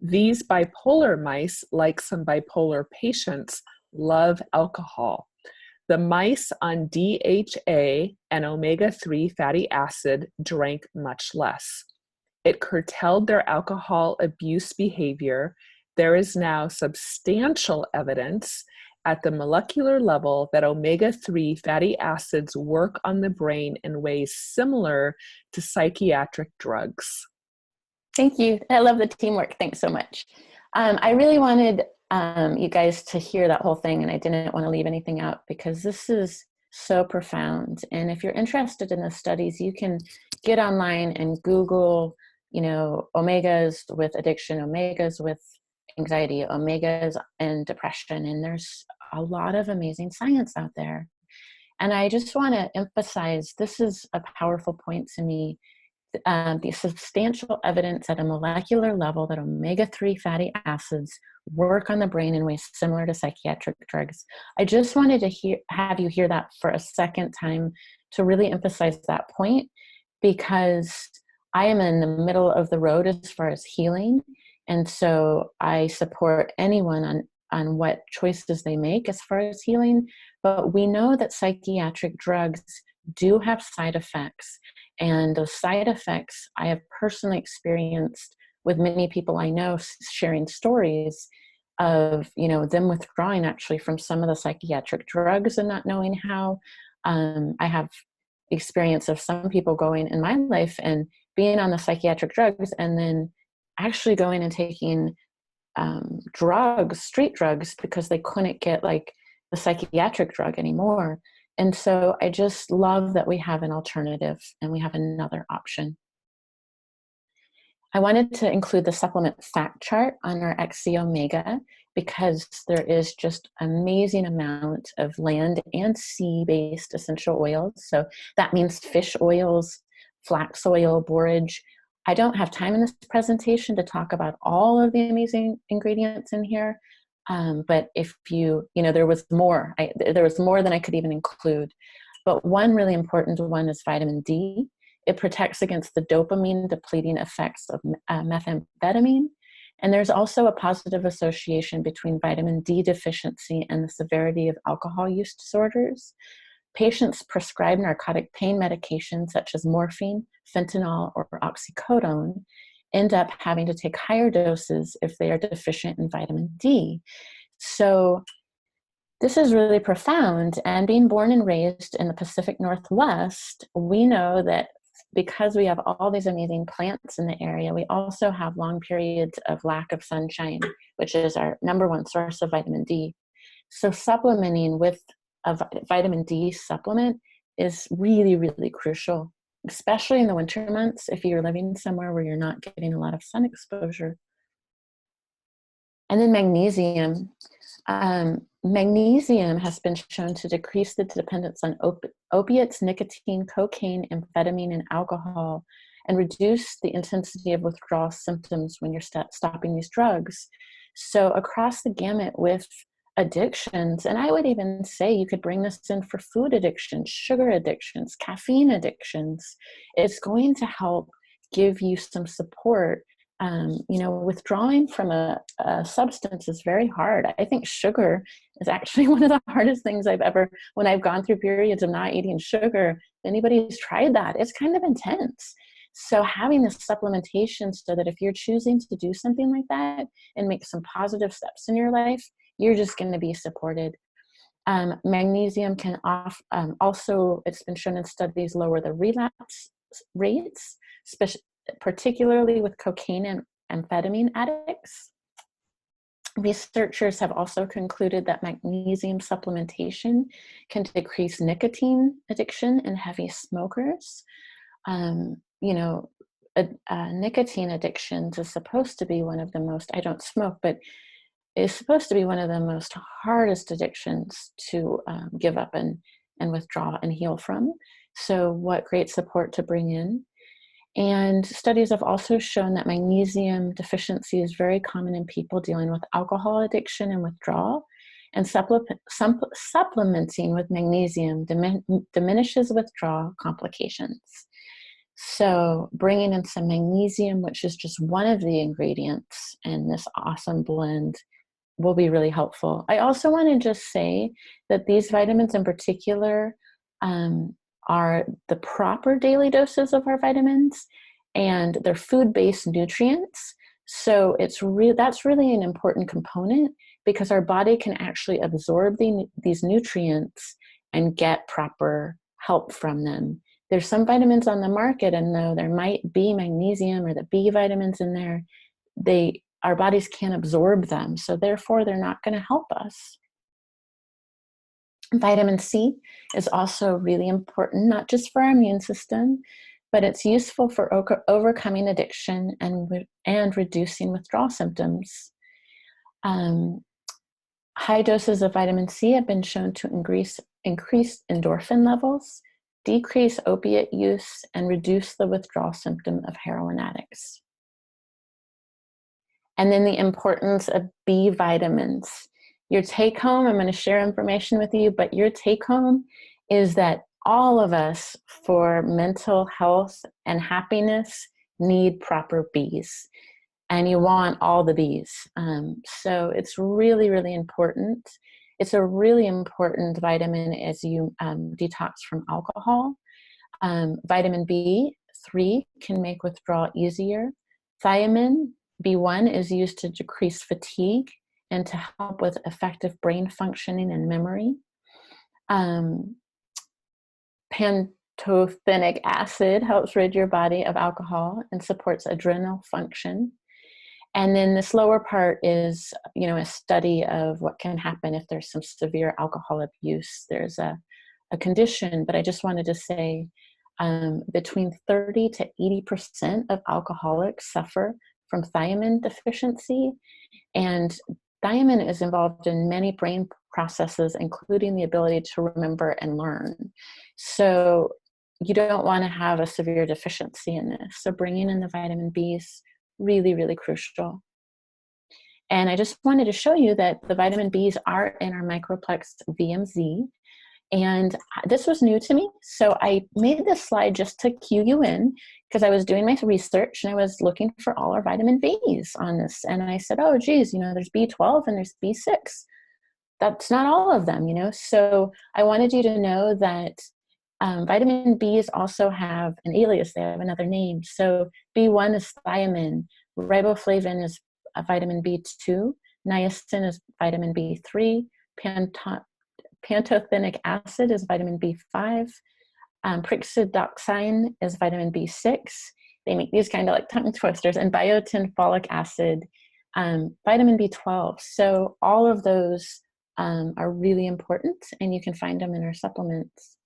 These bipolar mice, like some bipolar patients, love alcohol. The mice on DHA and omega-3 fatty acid drank much less. It curtailed their alcohol abuse behavior. There is now substantial evidence at the molecular level that omega-3 fatty acids work on the brain in ways similar to psychiatric drugs. Thank you. I love the teamwork. Thanks so much. I really wanted you guys to hear that whole thing, and I didn't want to leave anything out because this is so profound. And if you're interested in the studies, you can get online and Google, omegas with addiction, omegas with anxiety, omegas and depression. And there's a lot of amazing science out there. And I just want to emphasize, this is a powerful point to me, the substantial evidence at a molecular level that omega-3 fatty acids work on the brain in ways similar to psychiatric drugs. I just wanted to have you hear that for a second time to really emphasize that point, because I am in the middle of the road as far as healing. And so I support anyone on what choices they make as far as healing. But we know that psychiatric drugs do have side effects. And those side effects I have personally experienced with many people I know, sharing stories of, them withdrawing actually from some of the psychiatric drugs and not knowing how. I have experience of some people going in my life and being on the psychiatric drugs and then actually going and taking drugs, street drugs, because they couldn't get like the psychiatric drug anymore. And so I just love that we have an alternative and we have another option. I wanted to include the supplement fact chart on our XC Omega because there is just amazing amount of land and sea-based essential oils. So that means fish oils, flax oil, borage. I don't have time in this presentation to talk about all of the amazing ingredients in here. But if there was more. There was more than I could even include. But one really important one is vitamin D. It protects against the dopamine depleting effects of methamphetamine. And there's also a positive association between vitamin D deficiency and the severity of alcohol use disorders. Patients prescribed narcotic pain medications such as morphine, fentanyl, or oxycodone end up having to take higher doses if they are deficient in vitamin D. So this is really profound. And being born and raised in the Pacific Northwest, we know that because we have all these amazing plants in the area, we also have long periods of lack of sunshine, which is our number one source of vitamin D. So supplementing with a vitamin D supplement is really, really crucial, especially in the winter months if you're living somewhere where you're not getting a lot of sun exposure. And then magnesium. Magnesium has been shown to decrease the dependence on opiates, nicotine, cocaine, amphetamine, and alcohol, and reduce the intensity of withdrawal symptoms when you're stopping these drugs. So across the gamut with addictions, and I would even say you could bring this in for food addictions, sugar addictions, caffeine addictions. It's going to help give you some support. Withdrawing from a substance is very hard. I think sugar is actually one of the hardest things when I've gone through periods of not eating sugar, if anybody's tried that, it's kind of intense. So having this supplementation so that if you're choosing to do something like that and make some positive steps in your life, you're just going to be supported. Magnesium can also, it's been shown in studies, lower the relapse rates, particularly with cocaine and amphetamine addicts. Researchers have also concluded that magnesium supplementation can decrease nicotine addiction in heavy smokers. Nicotine addictions is supposed to be one of the most, I don't smoke, but is supposed to be one of the most hardest addictions to give up and withdraw and heal from. So what great support to bring in. And studies have also shown that magnesium deficiency is very common in people dealing with alcohol addiction and withdrawal. And supplementing with magnesium diminishes withdrawal complications. So bringing in some magnesium, which is just one of the ingredients in this awesome blend, will be really helpful. I also want to just say that these vitamins in particular are the proper daily doses of our vitamins, and they're food-based nutrients. So that's really an important component, because our body can actually absorb these nutrients and get proper help from them. There's some vitamins on the market, and though there might be magnesium or the B vitamins in there, our bodies can't absorb them. So therefore, they're not going to help us. Vitamin C is also really important, not just for our immune system, but it's useful for overcoming addiction and reducing withdrawal symptoms. High doses of vitamin C have been shown to increase endorphin levels, decrease opiate use, and reduce the withdrawal symptom of heroin addicts. And then the importance of B vitamins. Your take home, I'm going to share information with you, but your take home is that all of us, for mental health and happiness, need proper Bs. And you want all the Bs. So it's really, really important. It's a really important vitamin as you detox from alcohol. Vitamin B3 can make withdrawal easier. Thiamine B1 is used to decrease fatigue and to help with effective brain functioning and memory. Pantothenic acid helps rid your body of alcohol and supports adrenal function. And then this lower part is, a study of what can happen if there's some severe alcohol abuse. There's a condition, but I just wanted to say between 30 to 80% of alcoholics suffer from thiamine deficiency. And thiamine is involved in many brain processes, including the ability to remember and learn. So you don't want to have a severe deficiency in this. So bringing in the vitamin B is really, really crucial. And I just wanted to show you that the vitamin Bs are in our Microplex VMZ. And this was new to me. So I made this slide just to cue you in, because I was doing my research and I was looking for all our vitamin Bs on this. And I said, oh, geez, there's B12 and there's B6. That's not all of them, So I wanted you to know that vitamin Bs also have an alias. They have another name. So B1 is thiamine. Riboflavin is vitamin B2. Niacin is vitamin B3. Pantothenic acid is vitamin B5. Pyridoxine is vitamin B6. They make these kind of like tongue twisters. And biotin folic acid, vitamin B12. So all of those are really important, and you can find them in our supplements.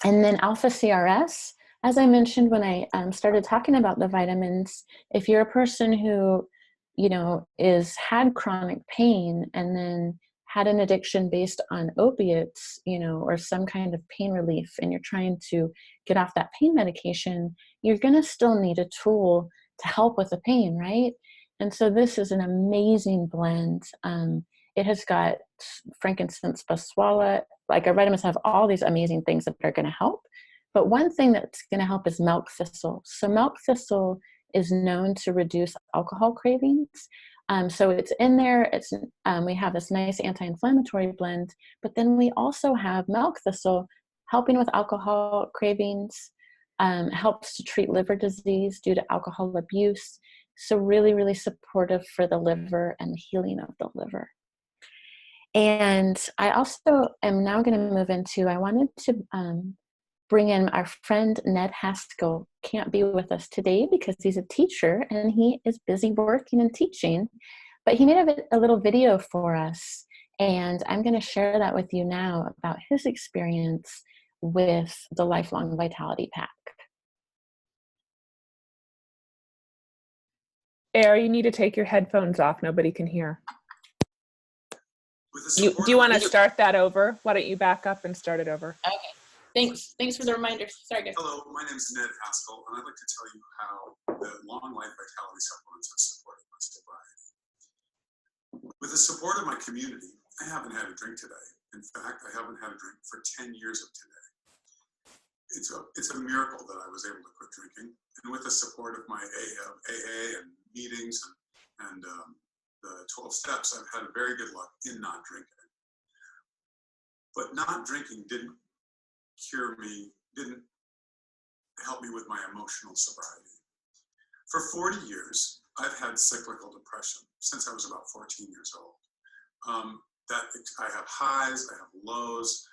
And then alpha CRS, as I mentioned when I started talking about the vitamins, if you're a person who, has had chronic pain and then had an addiction based on opiates, or some kind of pain relief, and you're trying to get off that pain medication, you're going to still need a tool to help with the pain, right? And so this is an amazing blend. It has got frankincense, baswala. Like, our vitamins have all these amazing things that are going to help. But one thing that's going to help is milk thistle. So milk thistle is known to reduce alcohol cravings. So it's in there. We have this nice anti-inflammatory blend, but then we also have milk thistle helping with alcohol cravings, helps to treat liver disease due to alcohol abuse. So really, really supportive for the liver and the healing of the liver. And I also am now going to move into, I wanted to bring in our friend Ned Haskell. Can't be with us today because he's a teacher and he is busy working and teaching, but he made a little video for us, and I'm going to share that with you now about his experience with the Lifelong Vitality Pack. Air, you need to take your headphones off. Nobody can hear. Do you want to start that over? Why don't you back up and start it over? Okay. Thanks for the reminder. Sorry, guys. Hello, my name is Ned Haskell, and I'd like to tell you how the Long Life Vitality supplements have supported my sobriety. With the support of my community, I haven't had a drink today. In fact, I haven't had a drink for 10 years of today. It's a miracle that I was able to quit drinking, and with the support of my AA and meetings and the 12 steps, I've had very good luck in not drinking. But not drinking didn't cure me, didn't help me with my emotional sobriety. For 40 years, I've had cyclical depression since I was about 14 years old. I have highs, I have lows,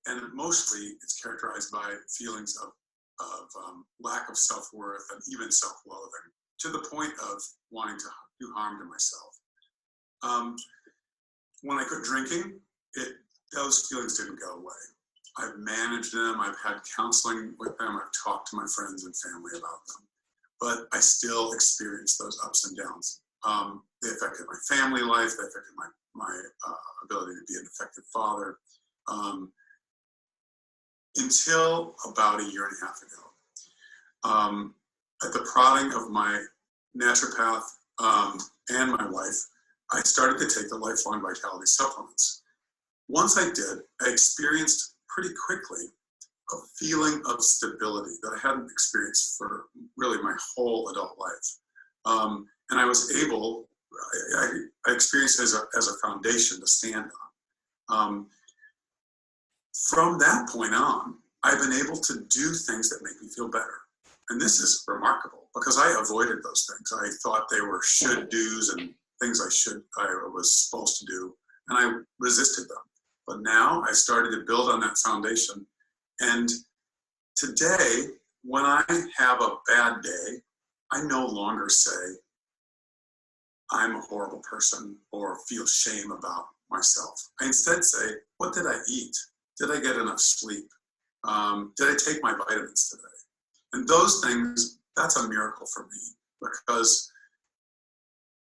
and mostly it's characterized by feelings of lack of self-worth and even self-loathing, to the point of wanting to do harm to myself. When I quit drinking, those feelings didn't go away. I've managed them, I've had counseling with them, I've talked to my friends and family about them, but I still experience those ups and downs. They affected my family life, they affected my ability to be an effective father, until about a year and a half ago. At the prodding of my naturopath and my wife, I started to take the Lifelong Vitality supplements. Once I did, I experienced pretty quickly a feeling of stability that I hadn't experienced for really my whole adult life. And I was able, I experienced it as a foundation to stand on. From that point on, I've been able to do things that make me feel better. And this is remarkable because I avoided those things. I thought they were should do's and things I was supposed to do, and I resisted them. But now I started to build on that foundation. And today, when I have a bad day, I no longer say, I'm a horrible person or feel shame about myself. I instead say, what did I eat? Did I get enough sleep? Did I take my vitamins today? And those things, that's a miracle for me because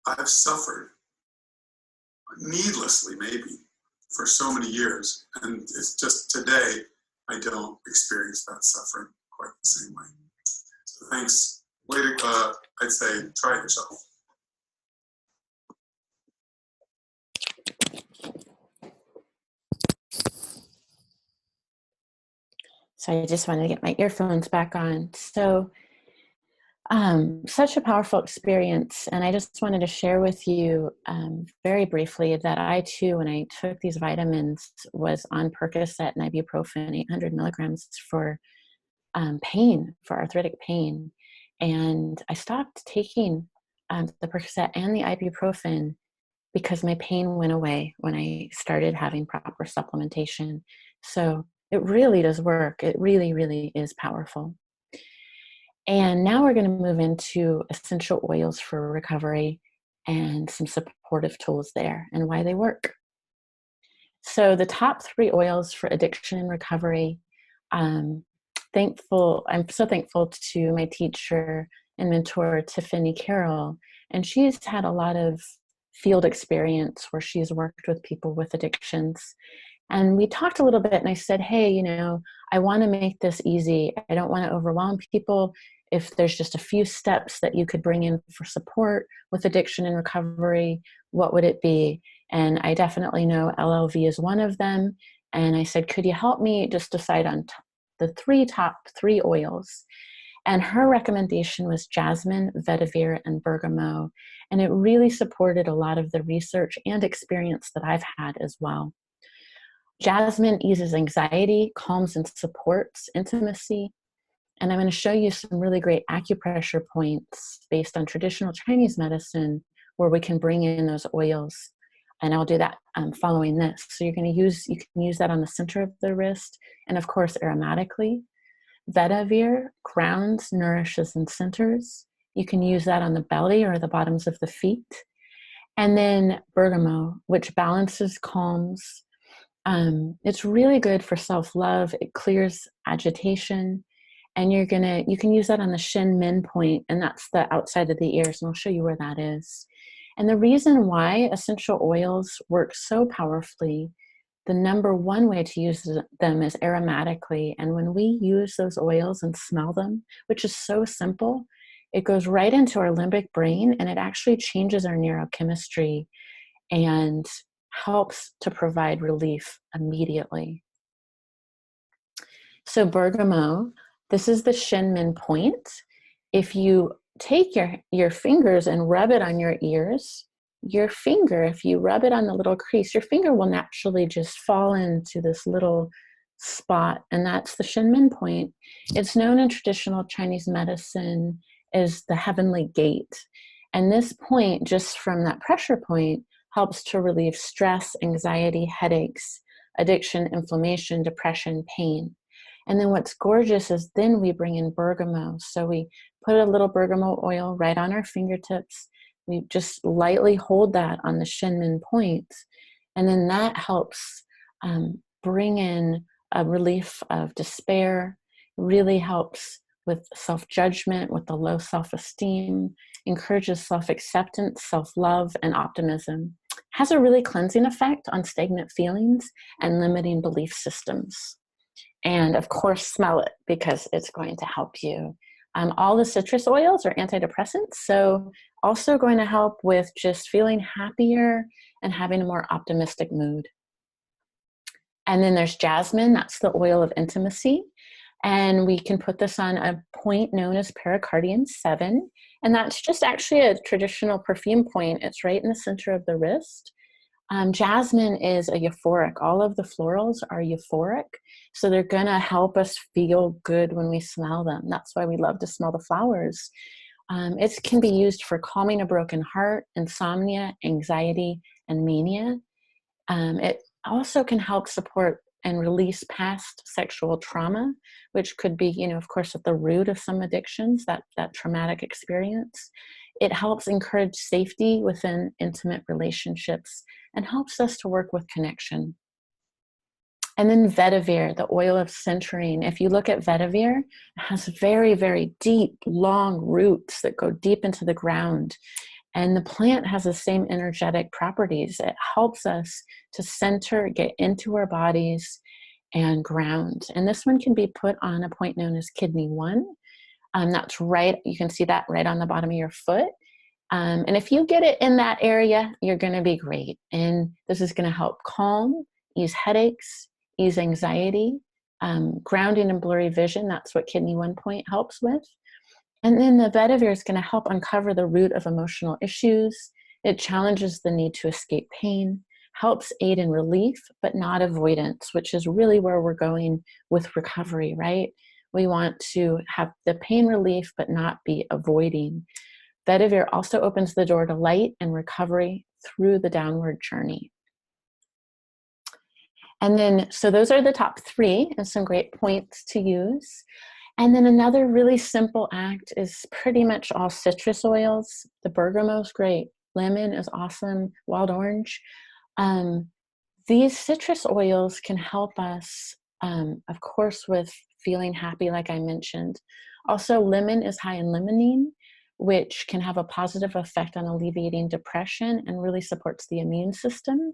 I've suffered needlessly, maybe, for so many years. And it's just today, I don't experience that suffering quite the same way. So thanks. I'd say try it yourself. So I just wanted to get my earphones back on. So such a powerful experience. And I just wanted to share with you very briefly that I too, when I took these vitamins, was on Percocet and ibuprofen, 800 milligrams for pain, for arthritic pain. And I stopped taking the Percocet and the ibuprofen because my pain went away when I started having proper supplementation. So it really does work. It really, really is powerful. And now we're going to move into essential oils for recovery and some supportive tools there and why they work. So the top 3 oils for addiction and recovery, I'm so thankful to my teacher and mentor, Tiffany Carroll. And she's had a lot of field experience where she's worked with people with addictions. And we talked a little bit, and I said, hey, you know, I want to make this easy. I don't want to overwhelm people. If there's just a few steps that you could bring in for support with addiction and recovery, what would it be? And I definitely know LLV is one of them. And I said, could you help me just decide on the top three oils? And her recommendation was jasmine, vetiver, and bergamot. And it really supported a lot of the research and experience that I've had as well. Jasmine eases anxiety, calms and supports intimacy. And I'm going to show you some really great acupressure points based on traditional Chinese medicine where we can bring in those oils. And I'll do that following this. So you can use that on the center of the wrist, and of course aromatically. Vetiver grounds, nourishes, and centers. You can use that on the belly or the bottoms of the feet. And then bergamot, which balances, calms. It's really good for self-love. It clears agitation. And you can use that on the shin min point, and that's the outside of the ears, and I'll show you where that is. And the reason why essential oils work so powerfully, the number one way to use them is aromatically. And when we use those oils and smell them, which is so simple, it goes right into our limbic brain, and it actually changes our neurochemistry and helps to provide relief immediately. So bergamot, this is the shin min point. If you take your fingers and rub it on your ears, your finger, if you rub it on the little crease, your finger will naturally just fall into this little spot, and that's the shin min point. It's known in traditional Chinese medicine as the heavenly gate. And this point, just from that pressure point, helps to relieve stress, anxiety, headaches, addiction, inflammation, depression, pain. And then what's gorgeous is then we bring in bergamot. So we put a little bergamot oil right on our fingertips. We just lightly hold that on the shin min point. And then that helps bring in a relief of despair, really helps with self-judgment, with the low self-esteem, encourages self-acceptance, self-love, and optimism. Has a really cleansing effect on stagnant feelings and limiting belief systems. And of course, smell it because it's going to help you. All the citrus oils are antidepressants, so also going to help with just feeling happier and having a more optimistic mood. And then there's jasmine, that's the oil of intimacy. And we can put this on a point known as pericardium 7. And that's just actually a traditional perfume point. It's right in the center of the wrist. Jasmine is a euphoric. All of the florals are euphoric. So they're going to help us feel good when we smell them. That's why we love to smell the flowers. It can be used for calming a broken heart, insomnia, anxiety, and mania. It also can help support and release past sexual trauma, which could be, of course, at the root of some addictions, that traumatic experience. It helps encourage safety within intimate relationships and helps us to work with connection. And then vetiver, the oil of centering. If you look at vetiver, it has very, very deep, long roots that go deep into the ground. And the plant has the same energetic properties. It helps us to center, get into our bodies, and ground. And this one can be put on a point known as kidney 1. That's right, you can see that right on the bottom of your foot. And if you get it in that area, you're going to be great. And this is going to help calm, ease headaches, ease anxiety, grounding and blurry vision. That's what kidney 1 point helps with. And then the vetiver is going to help uncover the root of emotional issues. It challenges the need to escape pain, helps aid in relief, but not avoidance, which is really where we're going with recovery, right? We want to have the pain relief, but not be avoiding. Vetiver also opens the door to light and recovery through the downward journey. And then, so those are the top 3 and some great points to use. And then another really simple act is pretty much all citrus oils. The bergamot's great. Lemon is awesome. Wild orange. These citrus oils can help us, of course, with feeling happy, like I mentioned. Also, lemon is high in limonene, which can have a positive effect on alleviating depression and really supports the immune system.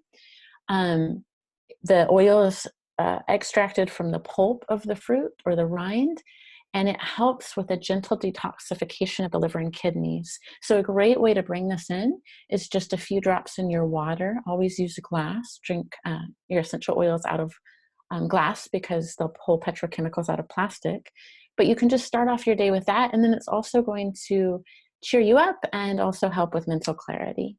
The oil is extracted from the pulp of the fruit or the rind, and it helps with a gentle detoxification of the liver and kidneys. So a great way to bring this in is just a few drops in your water. Always use a glass. Drink your essential oils out of glass because they'll pull petrochemicals out of plastic. But you can just start off your day with that, and then it's also going to cheer you up and also help with mental clarity.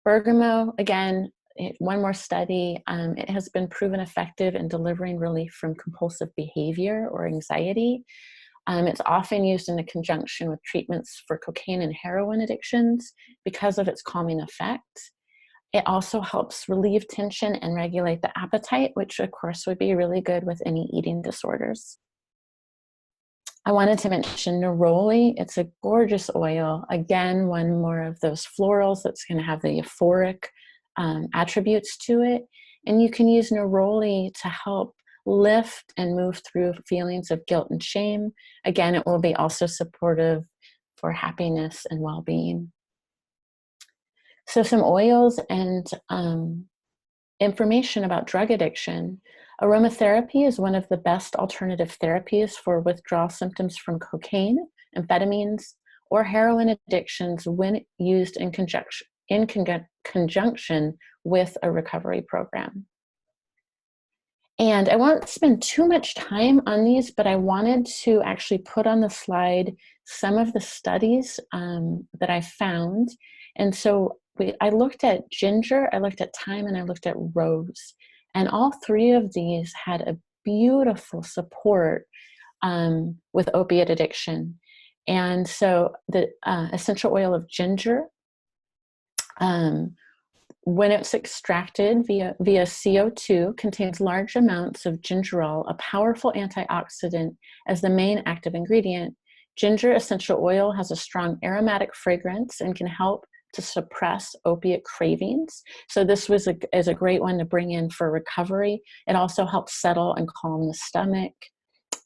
Bergamot, again, one more study, it has been proven effective in delivering relief from compulsive behavior or anxiety. It's often used in conjunction with treatments for cocaine and heroin addictions because of its calming effect. It also helps relieve tension and regulate the appetite, which of course would be really good with any eating disorders. I wanted to mention neroli. It's a gorgeous oil. Again, one more of those florals that's going to have the euphoric attributes to it. And you can use neroli to help lift and move through feelings of guilt and shame. Again, it will be also supportive for happiness and well-being. So some oils and information about drug addiction. Aromatherapy is one of the best alternative therapies for withdrawal symptoms from cocaine, amphetamines, or heroin addictions when used in conjunction with a recovery program. And I won't spend too much time on these, but I wanted to actually put on the slide some of the studies that I found. And so I looked at ginger, I looked at thyme, and I looked at rose. And all three of these had a beautiful support with opiate addiction. And so the essential oil of ginger, when it's extracted via CO2, contains large amounts of gingerol, a powerful antioxidant, as the main active ingredient. Ginger essential oil has a strong aromatic fragrance and can help to suppress opiate cravings. So this is a great one to bring in for recovery. It also helps settle and calm the stomach,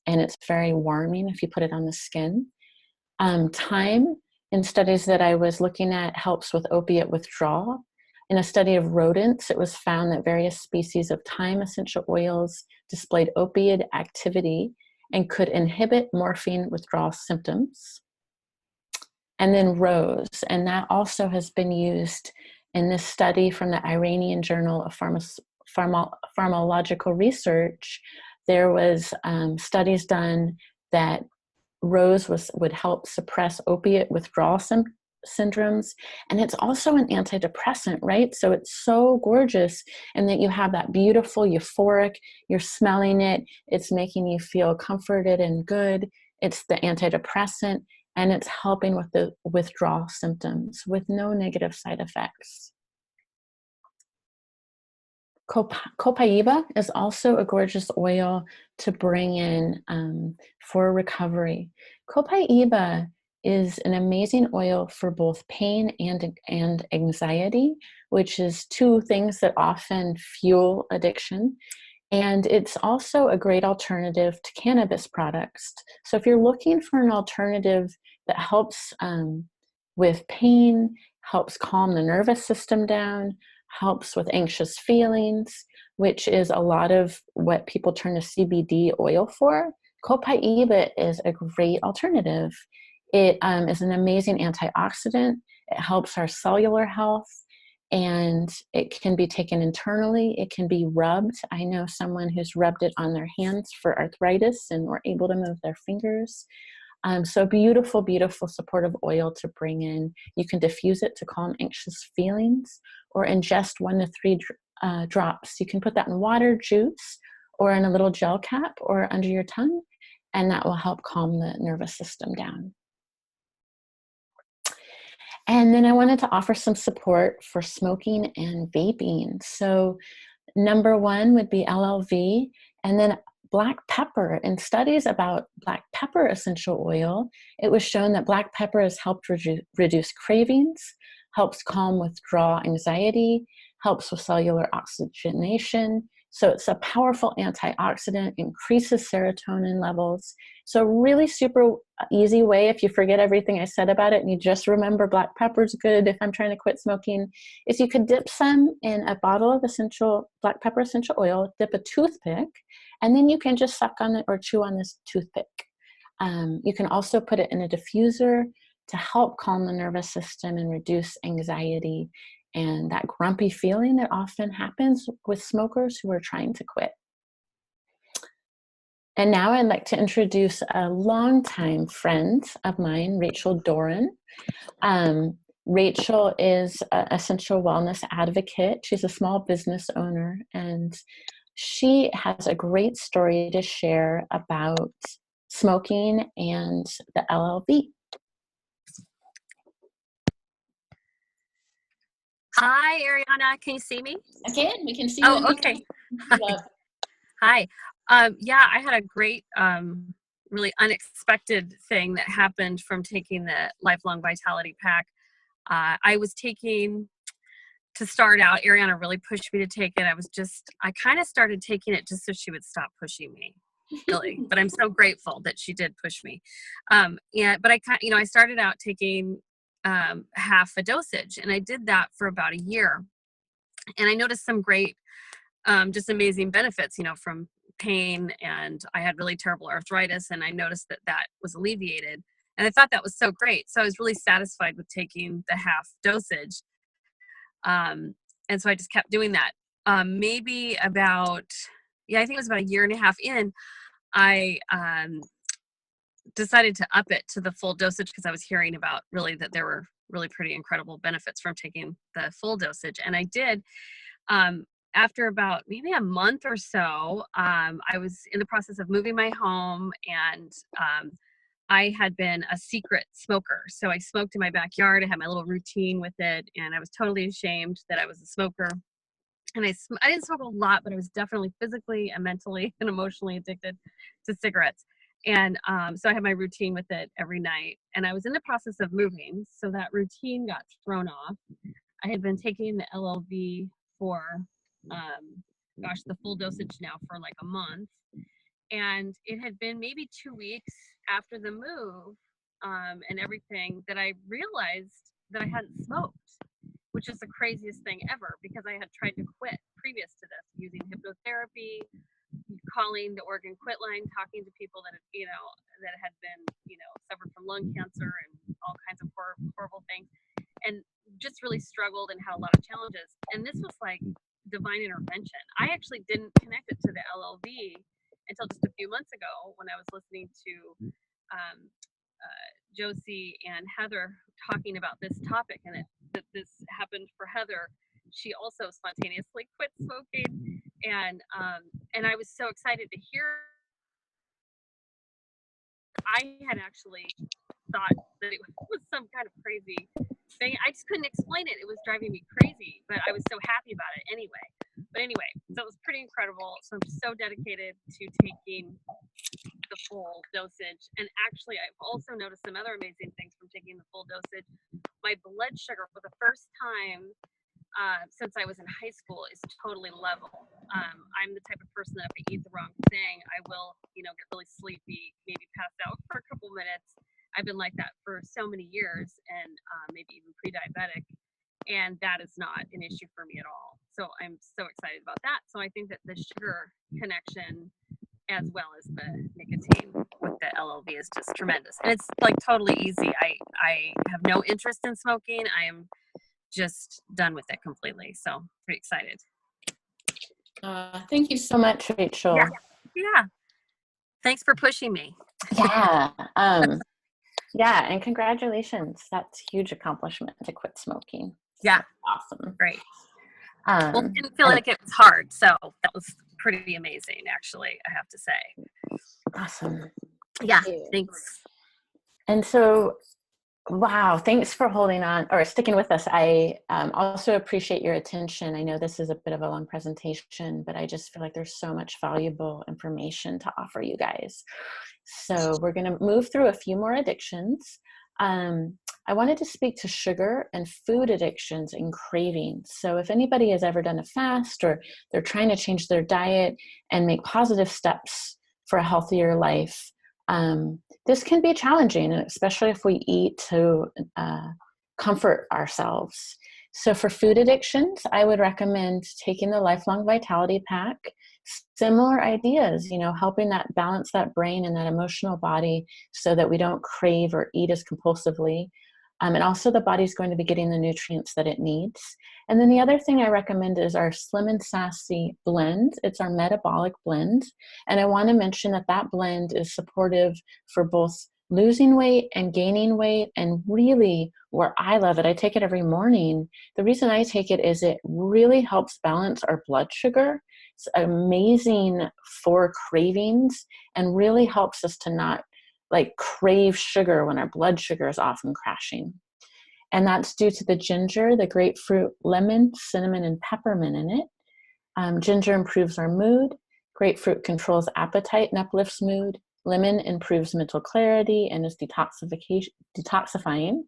and it's very warming if you put it on the skin. Thyme, in studies that I was looking at, helps with opiate withdrawal. In a study of rodents, it was found that various species of thyme essential oils displayed opioid activity and could inhibit morphine withdrawal symptoms. And then rose, and that also has been used in this study from the Iranian Journal of Pharmacological Research. There was studies done that rose would help suppress opiate withdrawal syndromes, and it's also an antidepressant, right? So it's so gorgeous, and that you have that beautiful euphoric, you're smelling it, it's making you feel comforted and good. It's the antidepressant, and it's helping with the withdrawal symptoms with no negative side effects. Copaiba is also a gorgeous oil to bring in for recovery. Copaiba is an amazing oil for both pain and anxiety, which is two things that often fuel addiction. And it's also a great alternative to cannabis products. So if you're looking for an alternative that helps with pain, helps calm the nervous system down, helps with anxious feelings, which is a lot of what people turn to CBD oil for, Copaiba is a great alternative. It is an amazing antioxidant. It helps our cellular health, and it can be taken internally. It can be rubbed. I know someone who's rubbed it on their hands for arthritis and were able to move their fingers. So beautiful, beautiful supportive oil to bring in. You can diffuse it to calm anxious feelings or ingest 1 to 3 drops. You can put that in water, juice, or in a little gel cap or under your tongue, and that will help calm the nervous system down. And then I wanted to offer some support for smoking and vaping. So number 1 would be LLV, and then black pepper. In studies about black pepper essential oil, it was shown that black pepper has helped reduce cravings, helps calm withdrawal anxiety, helps with cellular oxygenation, So it's a powerful antioxidant, increases serotonin levels. So really super easy way, if you forget everything I said about it and you just remember black pepper's good if I'm trying to quit smoking, is you could dip some in a bottle of black pepper essential oil, dip a toothpick, and then you can just suck on it or chew on this toothpick. You can also put it in a diffuser to help calm the nervous system and reduce anxiety and that grumpy feeling that often happens with smokers who are trying to quit. And now I'd like to introduce a longtime friend of mine, Rachel Doran. Rachel is an essential wellness advocate. She's a small business owner, and she has a great story to share about smoking and the LLV. Hi, Ariana. Can you see me? Again, we can see you. Oh, okay. Hi. Yeah, I had a great, really unexpected thing that happened from taking the Lifelong Vitality Pack. I was taking, to start out, Ariana really pushed me to take it. I kind of started taking it just so she would stop pushing me, really. But I'm so grateful that she did push me. But I started out taking half a dosage, and I did that for about a year. And I noticed some great, just amazing benefits, from pain, and I had really terrible arthritis, and I noticed that was alleviated. And I thought that was so great. So I was really satisfied with taking the half dosage. And so I just kept doing that. Maybe about, I think it was about a year and a half in, I decided to up it to the full dosage because I was hearing about really that there were really pretty incredible benefits from taking the full dosage. And I did. After about maybe a month or so, I was in the process of moving my home, and I had been a secret smoker. So I smoked in my backyard. I had my little routine with it, and I was totally ashamed that I was a smoker. And I didn't smoke a lot, but I was definitely physically and mentally and emotionally addicted to cigarettes. And so I had my routine with it every night. And I was in the process of moving, so that routine got thrown off. I had been taking the LLV for, the full dosage now for like a month. And it had been maybe 2 weeks after the move and everything that I realized that I hadn't smoked, which is the craziest thing ever, because I had tried to quit previous to this using hypnotherapy, calling the Oregon Quit Line, talking to people that had been, suffered from lung cancer and all kinds of horrible things, and just really struggled and had a lot of challenges. And this was like divine intervention. I actually didn't connect it to the LLV until just a few months ago when I was listening to Josie and Heather talking about this topic, and that this happened for Heather. She also spontaneously quit smoking, and I was so excited to hear. I had actually thought that it was some kind of crazy thing. I just couldn't explain it. It was driving me crazy, but I was so happy about it anyway. But anyway, so it was pretty incredible. So I'm so dedicated to taking the full dosage. And actually, I've also noticed some other amazing things from taking the full dosage. My blood sugar for the first time since I was in high school is totally level. I'm the type of person that if I eat the wrong thing, I will, get really sleepy, maybe pass out for a couple minutes. I've been like that for so many years, and maybe even pre-diabetic, and that is not an issue for me at all. So I'm so excited about that. So I think that the sugar connection as well as the nicotine with the LLV is just tremendous. And it's like totally easy. I have no interest in smoking. I am just done with it completely. So pretty excited. Thank you so much, Rachel. Yeah. Thanks for pushing me. Yeah. Yeah. And congratulations. That's a huge accomplishment to quit smoking. Yeah. Awesome. Great. Well, it didn't feel like it was hard. So that was pretty amazing, actually, I have to say. Awesome. Yeah. Thanks. And so, wow, thanks for holding on or sticking with us. I also appreciate your attention. I know this is a bit of a long presentation, but I just feel like there's so much valuable information to offer you guys. So we're going to move through a few more addictions. I wanted to speak to sugar and food addictions and cravings. So if anybody has ever done a fast or they're trying to change their diet and make positive steps for a healthier life, this can be challenging, especially if we eat to comfort ourselves. So for food addictions, I would recommend taking the Lifelong Vitality Pack. Similar ideas, helping that balance that brain and that emotional body so that we don't crave or eat as compulsively. And also the body's going to be getting the nutrients that it needs. And then the other thing I recommend is our Slim and Sassy blend. It's our metabolic blend. And I want to mention that that blend is supportive for both losing weight and gaining weight. And really, where I love it, I take it every morning. The reason I take it is it really helps balance our blood sugar. It's amazing for cravings and really helps us to not crave sugar when our blood sugar is often crashing. And that's due to the ginger, the grapefruit, lemon, cinnamon, and peppermint in it. Ginger improves our mood. Grapefruit controls appetite and uplifts mood. Lemon improves mental clarity and is detoxifying.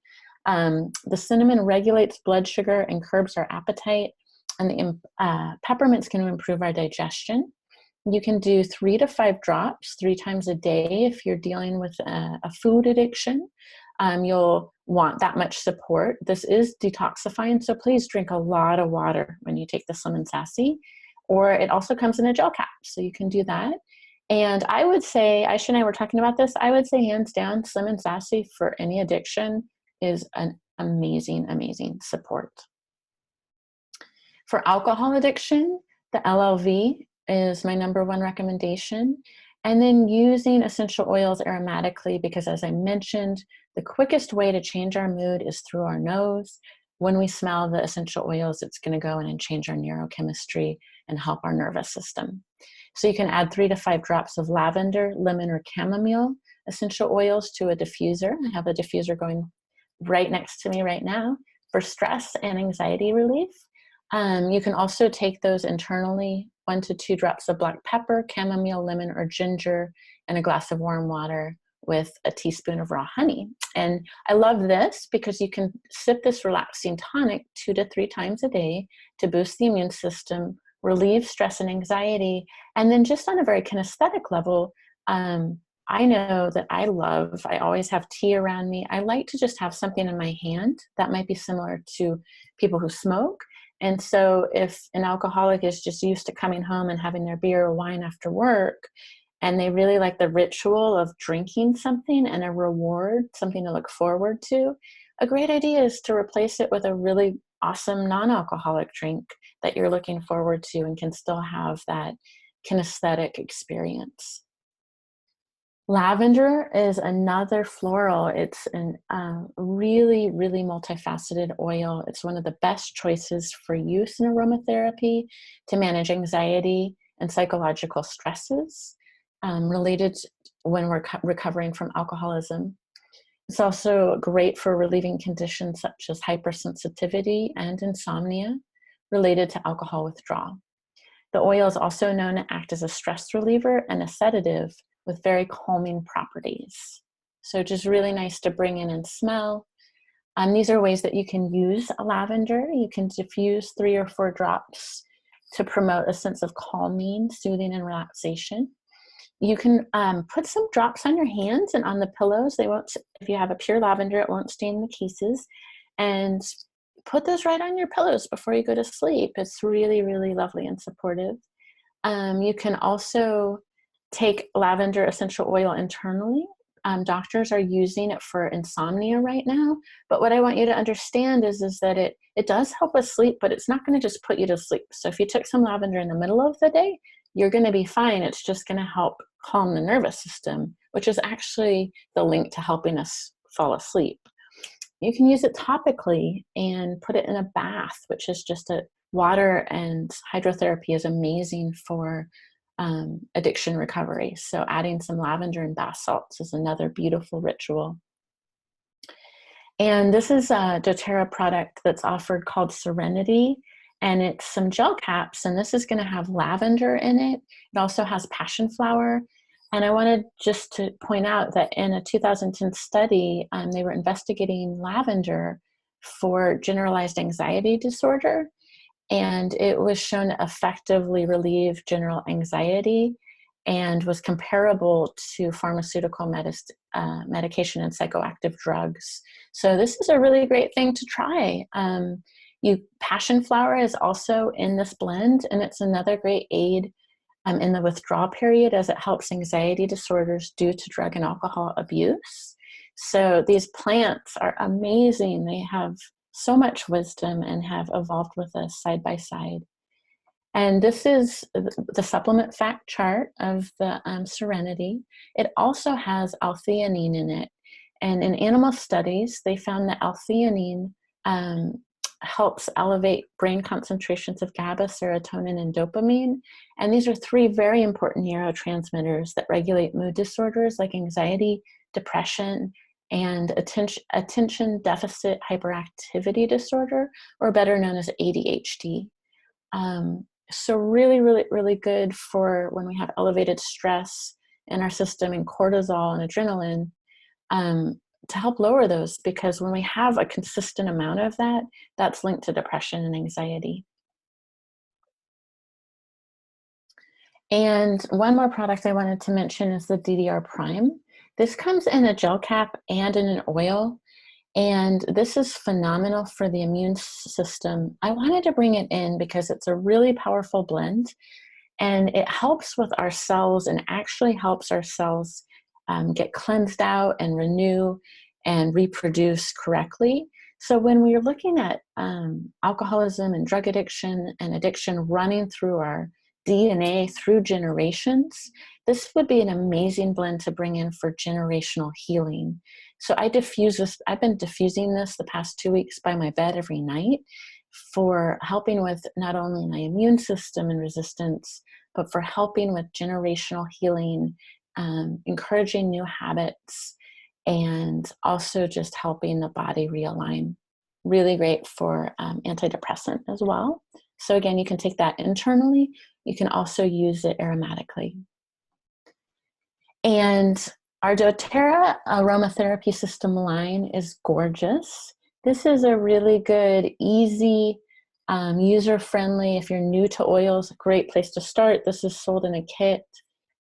The cinnamon regulates blood sugar and curbs our appetite. And the peppermints can improve our digestion. You can do 3 to 5 drops 3 times a day if you're dealing with a food addiction. You'll want that much support. This is detoxifying, so please drink a lot of water when you take the Slim and Sassy. Or it also comes in a gel cap, so you can do that. And I would say, Aisha and I were talking about this, I would say hands down, Slim and Sassy for any addiction is an amazing, amazing support. For alcohol addiction, the LLV is my number 1 recommendation. And then using essential oils aromatically, because as I mentioned, the quickest way to change our mood is through our nose. When we smell the essential oils, it's going to go in and change our neurochemistry and help our nervous system. So you can add 3 to 5 drops of lavender, lemon, or chamomile essential oils to a diffuser. I have a diffuser going right next to me right now for stress and anxiety relief. You can also take those internally, 1 to 2 drops of black pepper, chamomile, lemon, or ginger, and a glass of warm water with a teaspoon of raw honey. And I love this because you can sip this relaxing tonic 2 to 3 times a day to boost the immune system, relieve stress and anxiety. And then just on a very kinesthetic level, I know that I always have tea around me. I like to just have something in my hand that might be similar to people who smoke. And so if an alcoholic is just used to coming home and having their beer or wine after work, and they really like the ritual of drinking something and a reward, something to look forward to, a great idea is to replace it with a really awesome non-alcoholic drink that you're looking forward to and can still have that kinesthetic experience. Lavender is another floral. It's a really, really multifaceted oil. It's one of the best choices for use in aromatherapy to manage anxiety and psychological stresses related when we're recovering from alcoholism. It's also great for relieving conditions such as hypersensitivity and insomnia related to alcohol withdrawal. The oil is also known to act as a stress reliever and a sedative with very calming properties. So just really nice to bring in and smell. These are ways that you can use a lavender. You can diffuse 3 or 4 drops to promote a sense of calming, soothing, and relaxation. You can put some drops on your hands and on the pillows. They won't, if you have a pure lavender, it won't stain the cases. And put those right on your pillows before you go to sleep. It's really, really lovely and supportive. You can also take lavender essential oil internally. Doctors are using it for insomnia right now. But what I want you to understand is that it does help us sleep, but it's not going to just put you to sleep. So if you took some lavender in the middle of the day, you're going to be fine. It's just going to help calm the nervous system, which is actually the link to helping us fall asleep. You can use it topically and put it in a bath, which is just water, and hydrotherapy is amazing for addiction recovery. So adding some lavender and bath salts is another beautiful ritual. And this is a doTERRA product that's offered called Serenity. And it's some gel caps, and this is going to have lavender in it. It also has passion flower. And I wanted just to point out that in a 2010 study, they were investigating lavender for generalized anxiety disorder, and it was shown to effectively relieve general anxiety and was comparable to pharmaceutical medication and psychoactive drugs. So this is a really great thing to try. Passion flower is also in this blend, and it's another great aid in the withdrawal period, as it helps anxiety disorders due to drug and alcohol abuse. So these plants are amazing. They have so much wisdom and have evolved with us side by side. And this is the supplement fact chart of the Serenity. It also has L-theanine in it. And in animal studies, they found that L-theanine helps elevate brain concentrations of GABA, serotonin, and dopamine. And these are three very important neurotransmitters that regulate mood disorders like anxiety, depression, and attention deficit hyperactivity disorder, or better known as ADHD. So really, really, really good for when we have elevated stress in our system and cortisol and adrenaline, to help lower those, because when we have a consistent amount of that, that's linked to depression and anxiety. And one more product I wanted to mention is the DDR Prime. This comes in a gel cap and in an oil, and this is phenomenal for the immune system. I wanted to bring it in because it's a really powerful blend, and it helps with our cells and actually helps our cells get cleansed out and renew and reproduce correctly. So when we're looking at alcoholism and drug addiction and addiction running through our DNA through generations, this would be an amazing blend to bring in for generational healing. So I diffuse this. I've been diffusing this the past 2 weeks by my bed every night for helping with not only my immune system and resistance, but for helping with generational healing, encouraging new habits, and also just helping the body realign. Really great for antidepressant as well. So again, you can take that internally. You can also use it aromatically. And our doTERRA aromatherapy system line is gorgeous. This is a really good, easy, user-friendly, if you're new to oils, great place to start. This is sold in a kit,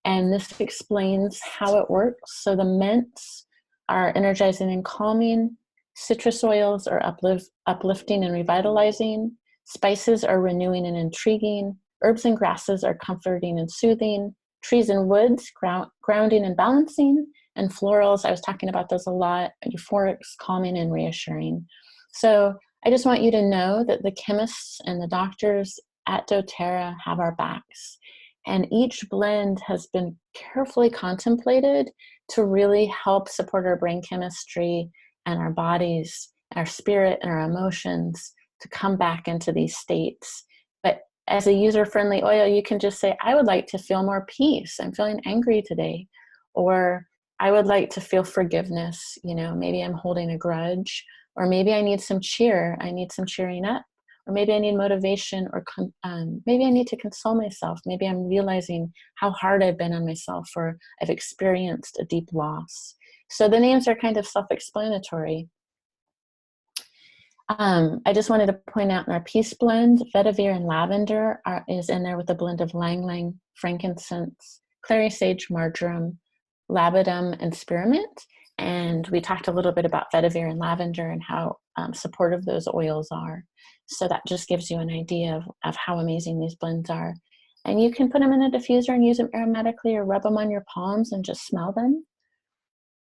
and this explains how it works. So the mints are energizing and calming. Citrus oils are uplifting and revitalizing. Spices are renewing and intriguing. Herbs and grasses are comforting and soothing. Trees and woods, grounding and balancing. And florals, I was talking about those a lot, euphorics, calming and reassuring. So I just want you to know that the chemists and the doctors at doTERRA have our backs. And each blend has been carefully contemplated to really help support our brain chemistry and our bodies, our spirit and our emotions to come back into these states. But as a user-friendly oil, you can just say, I would like to feel more peace. I'm feeling angry today. Or I would like to feel forgiveness. You know, maybe I'm holding a grudge, or maybe I need some cheer. I need some cheering up. Or maybe I need motivation, or maybe I need to console myself. Maybe I'm realizing how hard I've been on myself, or I've experienced a deep loss. So the names are kind of self-explanatory. I just wanted to point out in our Peace blend, vetiver and lavender is in there with a blend of ylang ylang, frankincense, clary sage, marjoram, labadum, and spearmint. And we talked a little bit about vetiver and lavender and how supportive those oils are. So that just gives you an idea of how amazing these blends are. And you can put them in a diffuser and use them aromatically, or rub them on your palms and just smell them.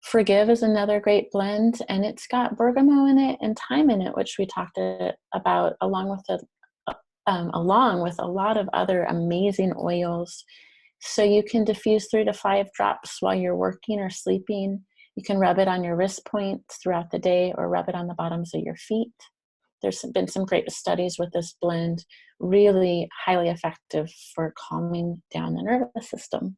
Forgive is another great blend, and it's got bergamot in it and thyme in it, which we talked about along with a lot of other amazing oils. So you can diffuse 3 to 5 drops while you're working or sleeping. You can rub it on your wrist points throughout the day, or rub it on the bottoms of your feet. There's been some great studies with this blend, really highly effective for calming down the nervous system.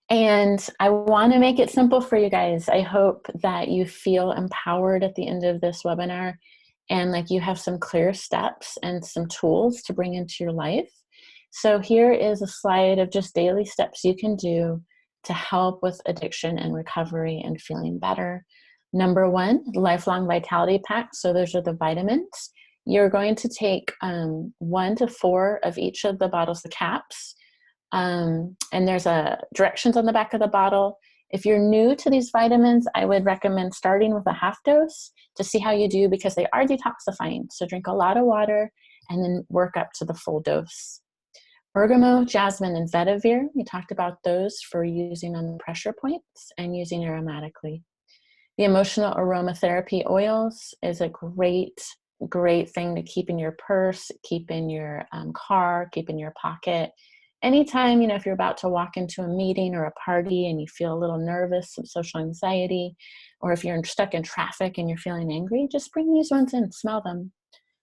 And I want to make it simple for you guys. I hope that you feel empowered at the end of this webinar, and like you have some clear steps and some tools to bring into your life. So here is a slide of just daily steps you can do to help with addiction and recovery and feeling better. Number one, Lifelong Vitality Pack. So those are the vitamins. You're going to take 1 to 4 of each of the bottles, the caps. And there's directions on the back of the bottle. If you're new to these vitamins, I would recommend starting with a half dose to see how you do, because they are detoxifying. So drink a lot of water and then work up to the full dose. Bergamot, jasmine, and vetiver. We talked about those for using on pressure points and using aromatically. The emotional aromatherapy oils is a great thing to keep in your purse, keep in your car, keep in your pocket. Anytime, if you're about to walk into a meeting or a party and you feel a little nervous, some social anxiety, or if you're stuck in traffic and you're feeling angry, just bring these ones in, smell them.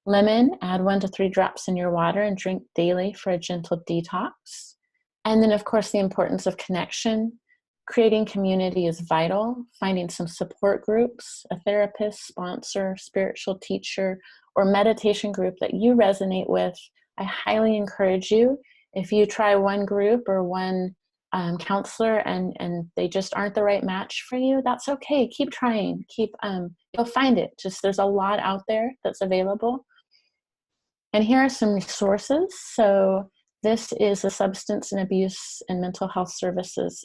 Lemon, add 1 to 3 drops in your water and drink daily for a gentle detox. And then, of course, the importance of connection. Creating community is vital. Finding some support groups, a therapist, sponsor, spiritual teacher, or meditation group that you resonate with. I highly encourage you. If you try one group or one counselor and they just aren't the right match for you, that's okay. Keep trying. You'll find it. There's a lot out there that's available. And here are some resources. So this is the Substance and Abuse and Mental Health Services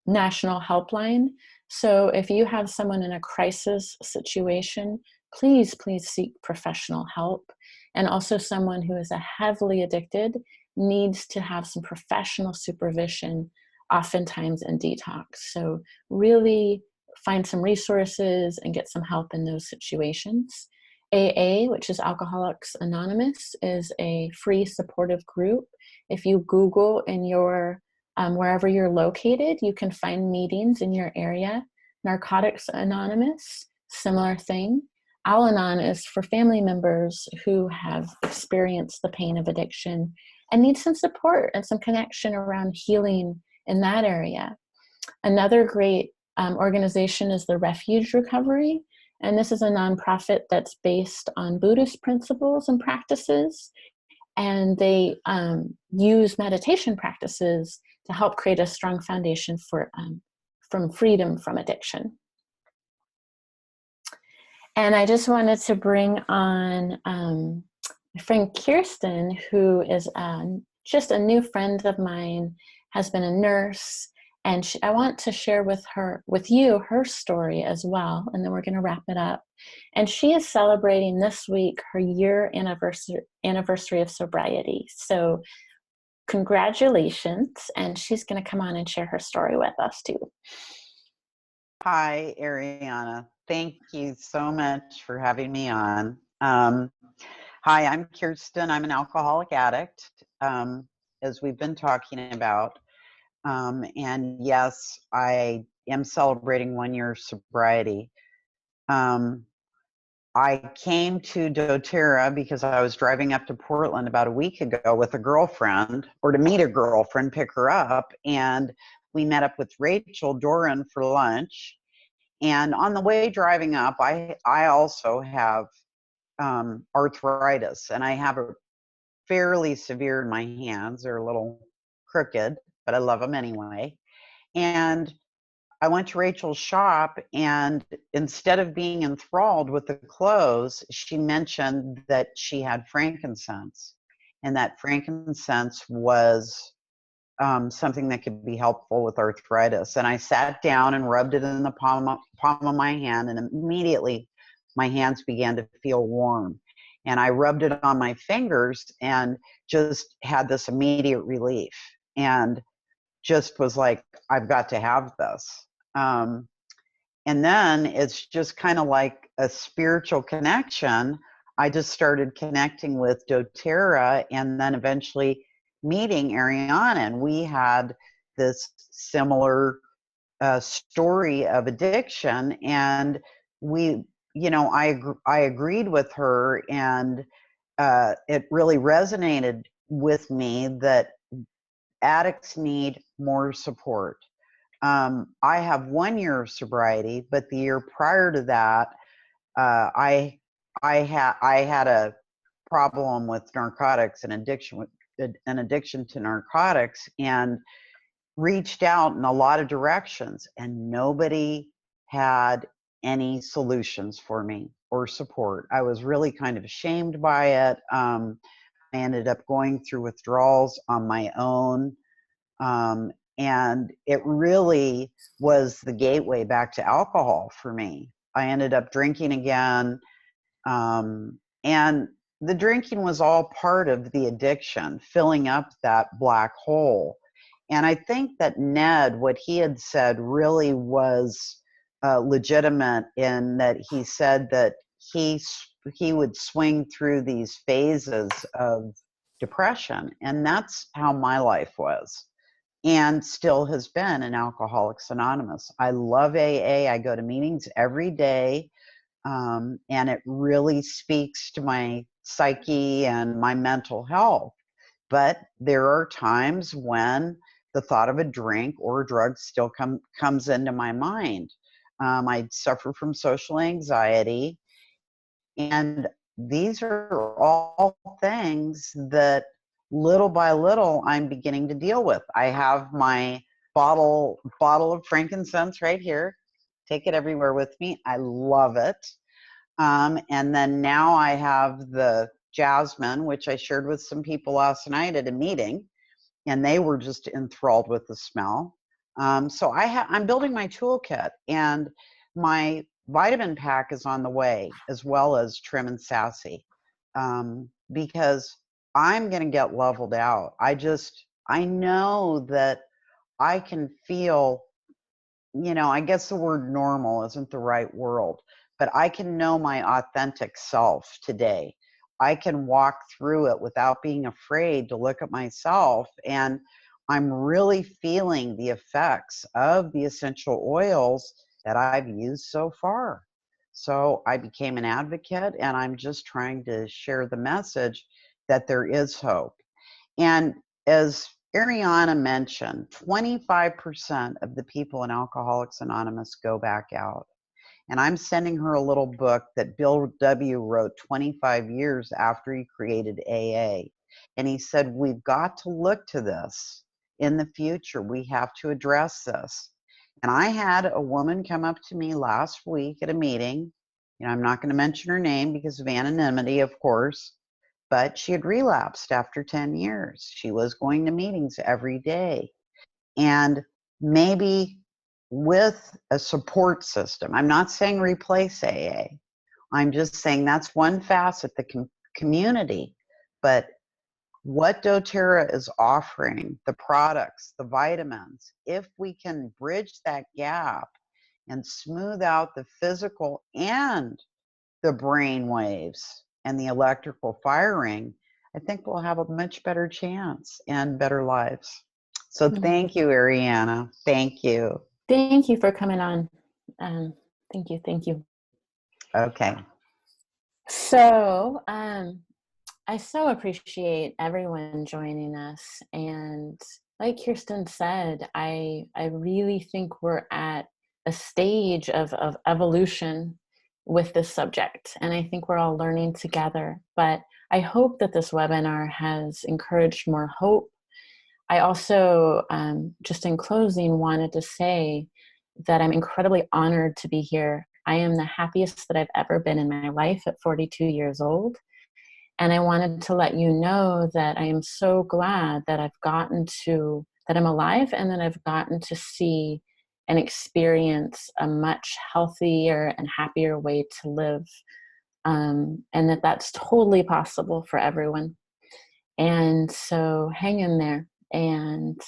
National Helpline. So if you have someone in a crisis situation, please seek professional help. And also someone who is heavily addicted needs to have some professional supervision, oftentimes in detox. So really find some resources and get some help in those situations. AA, which is Alcoholics Anonymous, is a free supportive group. If you Google in your wherever you're located, you can find meetings in your area. Narcotics Anonymous, similar thing. Al-Anon is for family members who have experienced the pain of addiction and need some support and some connection around healing in that area. Another great organization is the Refuge Recovery, and this is a nonprofit that's based on Buddhist principles and practices, and they use meditation practices to help create a strong foundation for from freedom from addiction. And I just wanted to bring on my friend Kirsten, who is just a new friend of mine, has been a nurse, and I want to share with you her story as well, and then we're going to wrap it up. And she is celebrating this week her year anniversary of sobriety. So congratulations, and she's going to come on and share her story with us too. Hi, Ariana. Thank you so much for having me on. Hi, I'm Kirsten. I'm an alcoholic addict, as we've been talking about. And yes, I am celebrating 1 year sobriety. I came to doTERRA because I was driving up to Portland about a week ago with a girlfriend, or to meet a girlfriend, pick her up. And we met up with Rachel Doran for lunch. And on the way driving up, I also have arthritis, and I have a fairly severe in my hands. They're a little crooked, but I love them anyway. And I went to Rachel's shop, and instead of being enthralled with the clothes, she mentioned that she had frankincense, and that frankincense was something that could be helpful with arthritis. And I sat down and rubbed it in the palm of my hand, and immediately my hands began to feel warm. And I rubbed it on my fingers and just had this immediate relief, and just was like, I've got to have this. And then it's just kind of like a spiritual connection. I just started connecting with doTERRA, and then eventually meeting Ariana, and we had this similar story of addiction, and we, I agreed with her, and it really resonated with me that addicts need more support. I have 1 year of sobriety, but the year prior to that, I had a problem with narcotics and addiction to narcotics, and reached out in a lot of directions, and nobody had any solutions for me or support. I was really kind of ashamed by it. I ended up going through withdrawals on my own. And it really was the gateway back to alcohol for me. I ended up drinking again. And the drinking was all part of the addiction, filling up that black hole. And I think that Ned, what he had said really was legitimate, in that he said that he would swing through these phases of depression. And that's how my life was, and still has been in Alcoholics Anonymous. I love AA. I go to meetings every day. And it really speaks to my psyche and my mental health. But there are times when the thought of a drink or a drug still comes into my mind. I suffer from social anxiety, and these are all things that little by little I'm beginning to deal with. I have my bottle of frankincense right here. Take it everywhere with me. I love it. And then now I have the jasmine, which I shared with some people last night at a meeting, and they were just enthralled with the smell. So I'm building my toolkit, and my vitamin pack is on the way, as well as Trim and Sassy, because I'm going to get leveled out. I know that I can feel, I guess the word normal isn't the right word, but I can know my authentic self today. I can walk through it without being afraid to look at myself. And I'm really feeling the effects of the essential oils that I've used so far. So I became an advocate, and I'm just trying to share the message that there is hope. And as Ariana mentioned, 25% of the people in Alcoholics Anonymous go back out. And I'm sending her a little book that Bill W. wrote 25 years after he created AA. And he said, we've got to look to this in the future. We have to address this. And I had a woman come up to me last week at a meeting. I'm not going to mention her name because of anonymity, of course, but she had relapsed after 10 years. She was going to meetings every day. And maybe with a support system, I'm not saying replace AA. I'm just saying that's one facet, the community. But what doTERRA is offering, the products, the vitamins, if we can bridge that gap and smooth out the physical and the brain waves and the electrical firing, I think we'll have a much better chance and better lives. So thank you, Ariana. Thank you. Thank you for coming on. Thank you. Thank you. Okay. So I so appreciate everyone joining us. And like Kirsten said, I really think we're at a stage of evolution with this subject. And I think we're all learning together. But I hope that this webinar has encouraged more hope. I also, just in closing, wanted to say that I'm incredibly honored to be here. I am the happiest that I've ever been in my life at 42 years old. And I wanted to let you know that I am so glad that that I'm alive, and that I've gotten to see and experience a much healthier and happier way to live. And that's totally possible for everyone. And so hang in there. And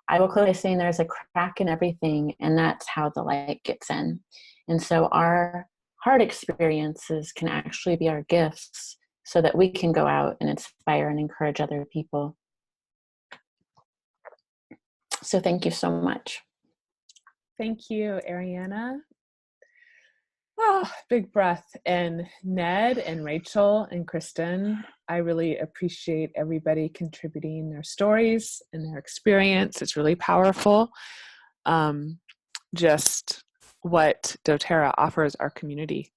I will clearly say there's a crack in everything, and that's how the light gets in. And so our hard experiences can actually be our gifts, so that we can go out and inspire and encourage other people. So thank you so much. Thank you, Ariana. Oh, big breath. And Ned and Rachel and Kristen, I really appreciate everybody contributing their stories and their experience. It's really powerful. Just what doTERRA offers our community.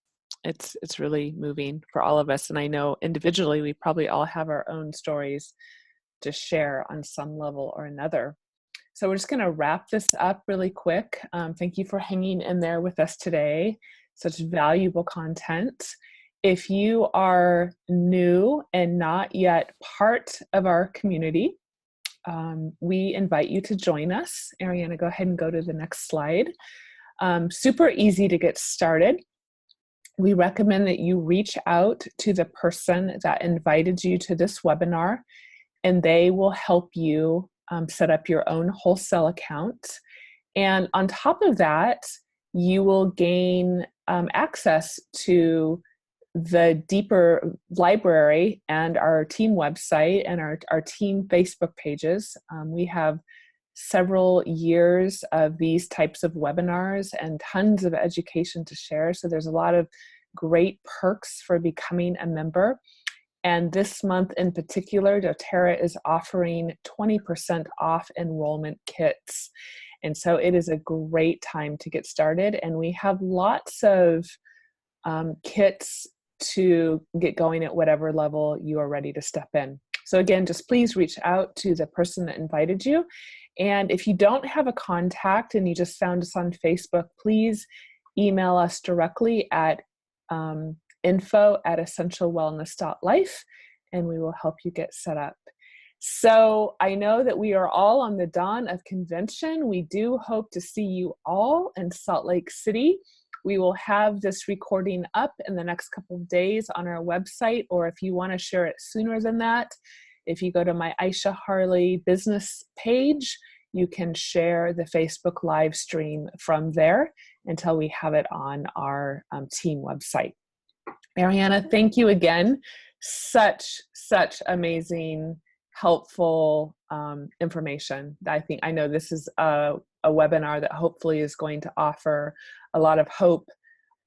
It's really moving for all of us. And I know individually, we probably all have our own stories to share on some level or another. So we're just going to wrap this up really quick. Thank you for hanging in there with us today. Such valuable content. If you are new and not yet part of our community, we invite you to join us. Ariana, go ahead and go to the next slide. Super easy to get started. We recommend that you reach out to the person that invited you to this webinar, and they will help you set up your own wholesale account. And on top of that, you will gain access to the deeper library and our team website and our team Facebook pages. We have several years of these types of webinars and tons of education to share. So there's a lot of great perks for becoming a member. And this month in particular, doTERRA is offering 20% off enrollment kits. And so it is a great time to get started. And we have lots of kits to get going at whatever level you are ready to step in. So again, just please reach out to the person that invited you. And if you don't have a contact and you just found us on Facebook, please email us directly at info@essentialwellness.life, and we will help you get set up. So I know that we are all on the dawn of convention. We do hope to see you all in Salt Lake City. We will have this recording up in the next couple of days on our website, or if you want to share it sooner than that, if you go to my Aisha Harley business page, you can share the Facebook live stream from there until we have it on our team website. Ariana, thank you again. Such amazing, helpful information. I know this is a webinar that hopefully is going to offer a lot of hope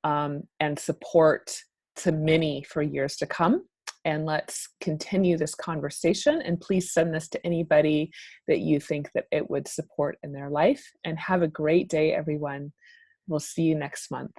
and support to many for years to come. And let's continue this conversation, and please send this to anybody that you think that it would support in their life. And have a great day, everyone. We'll see you next month.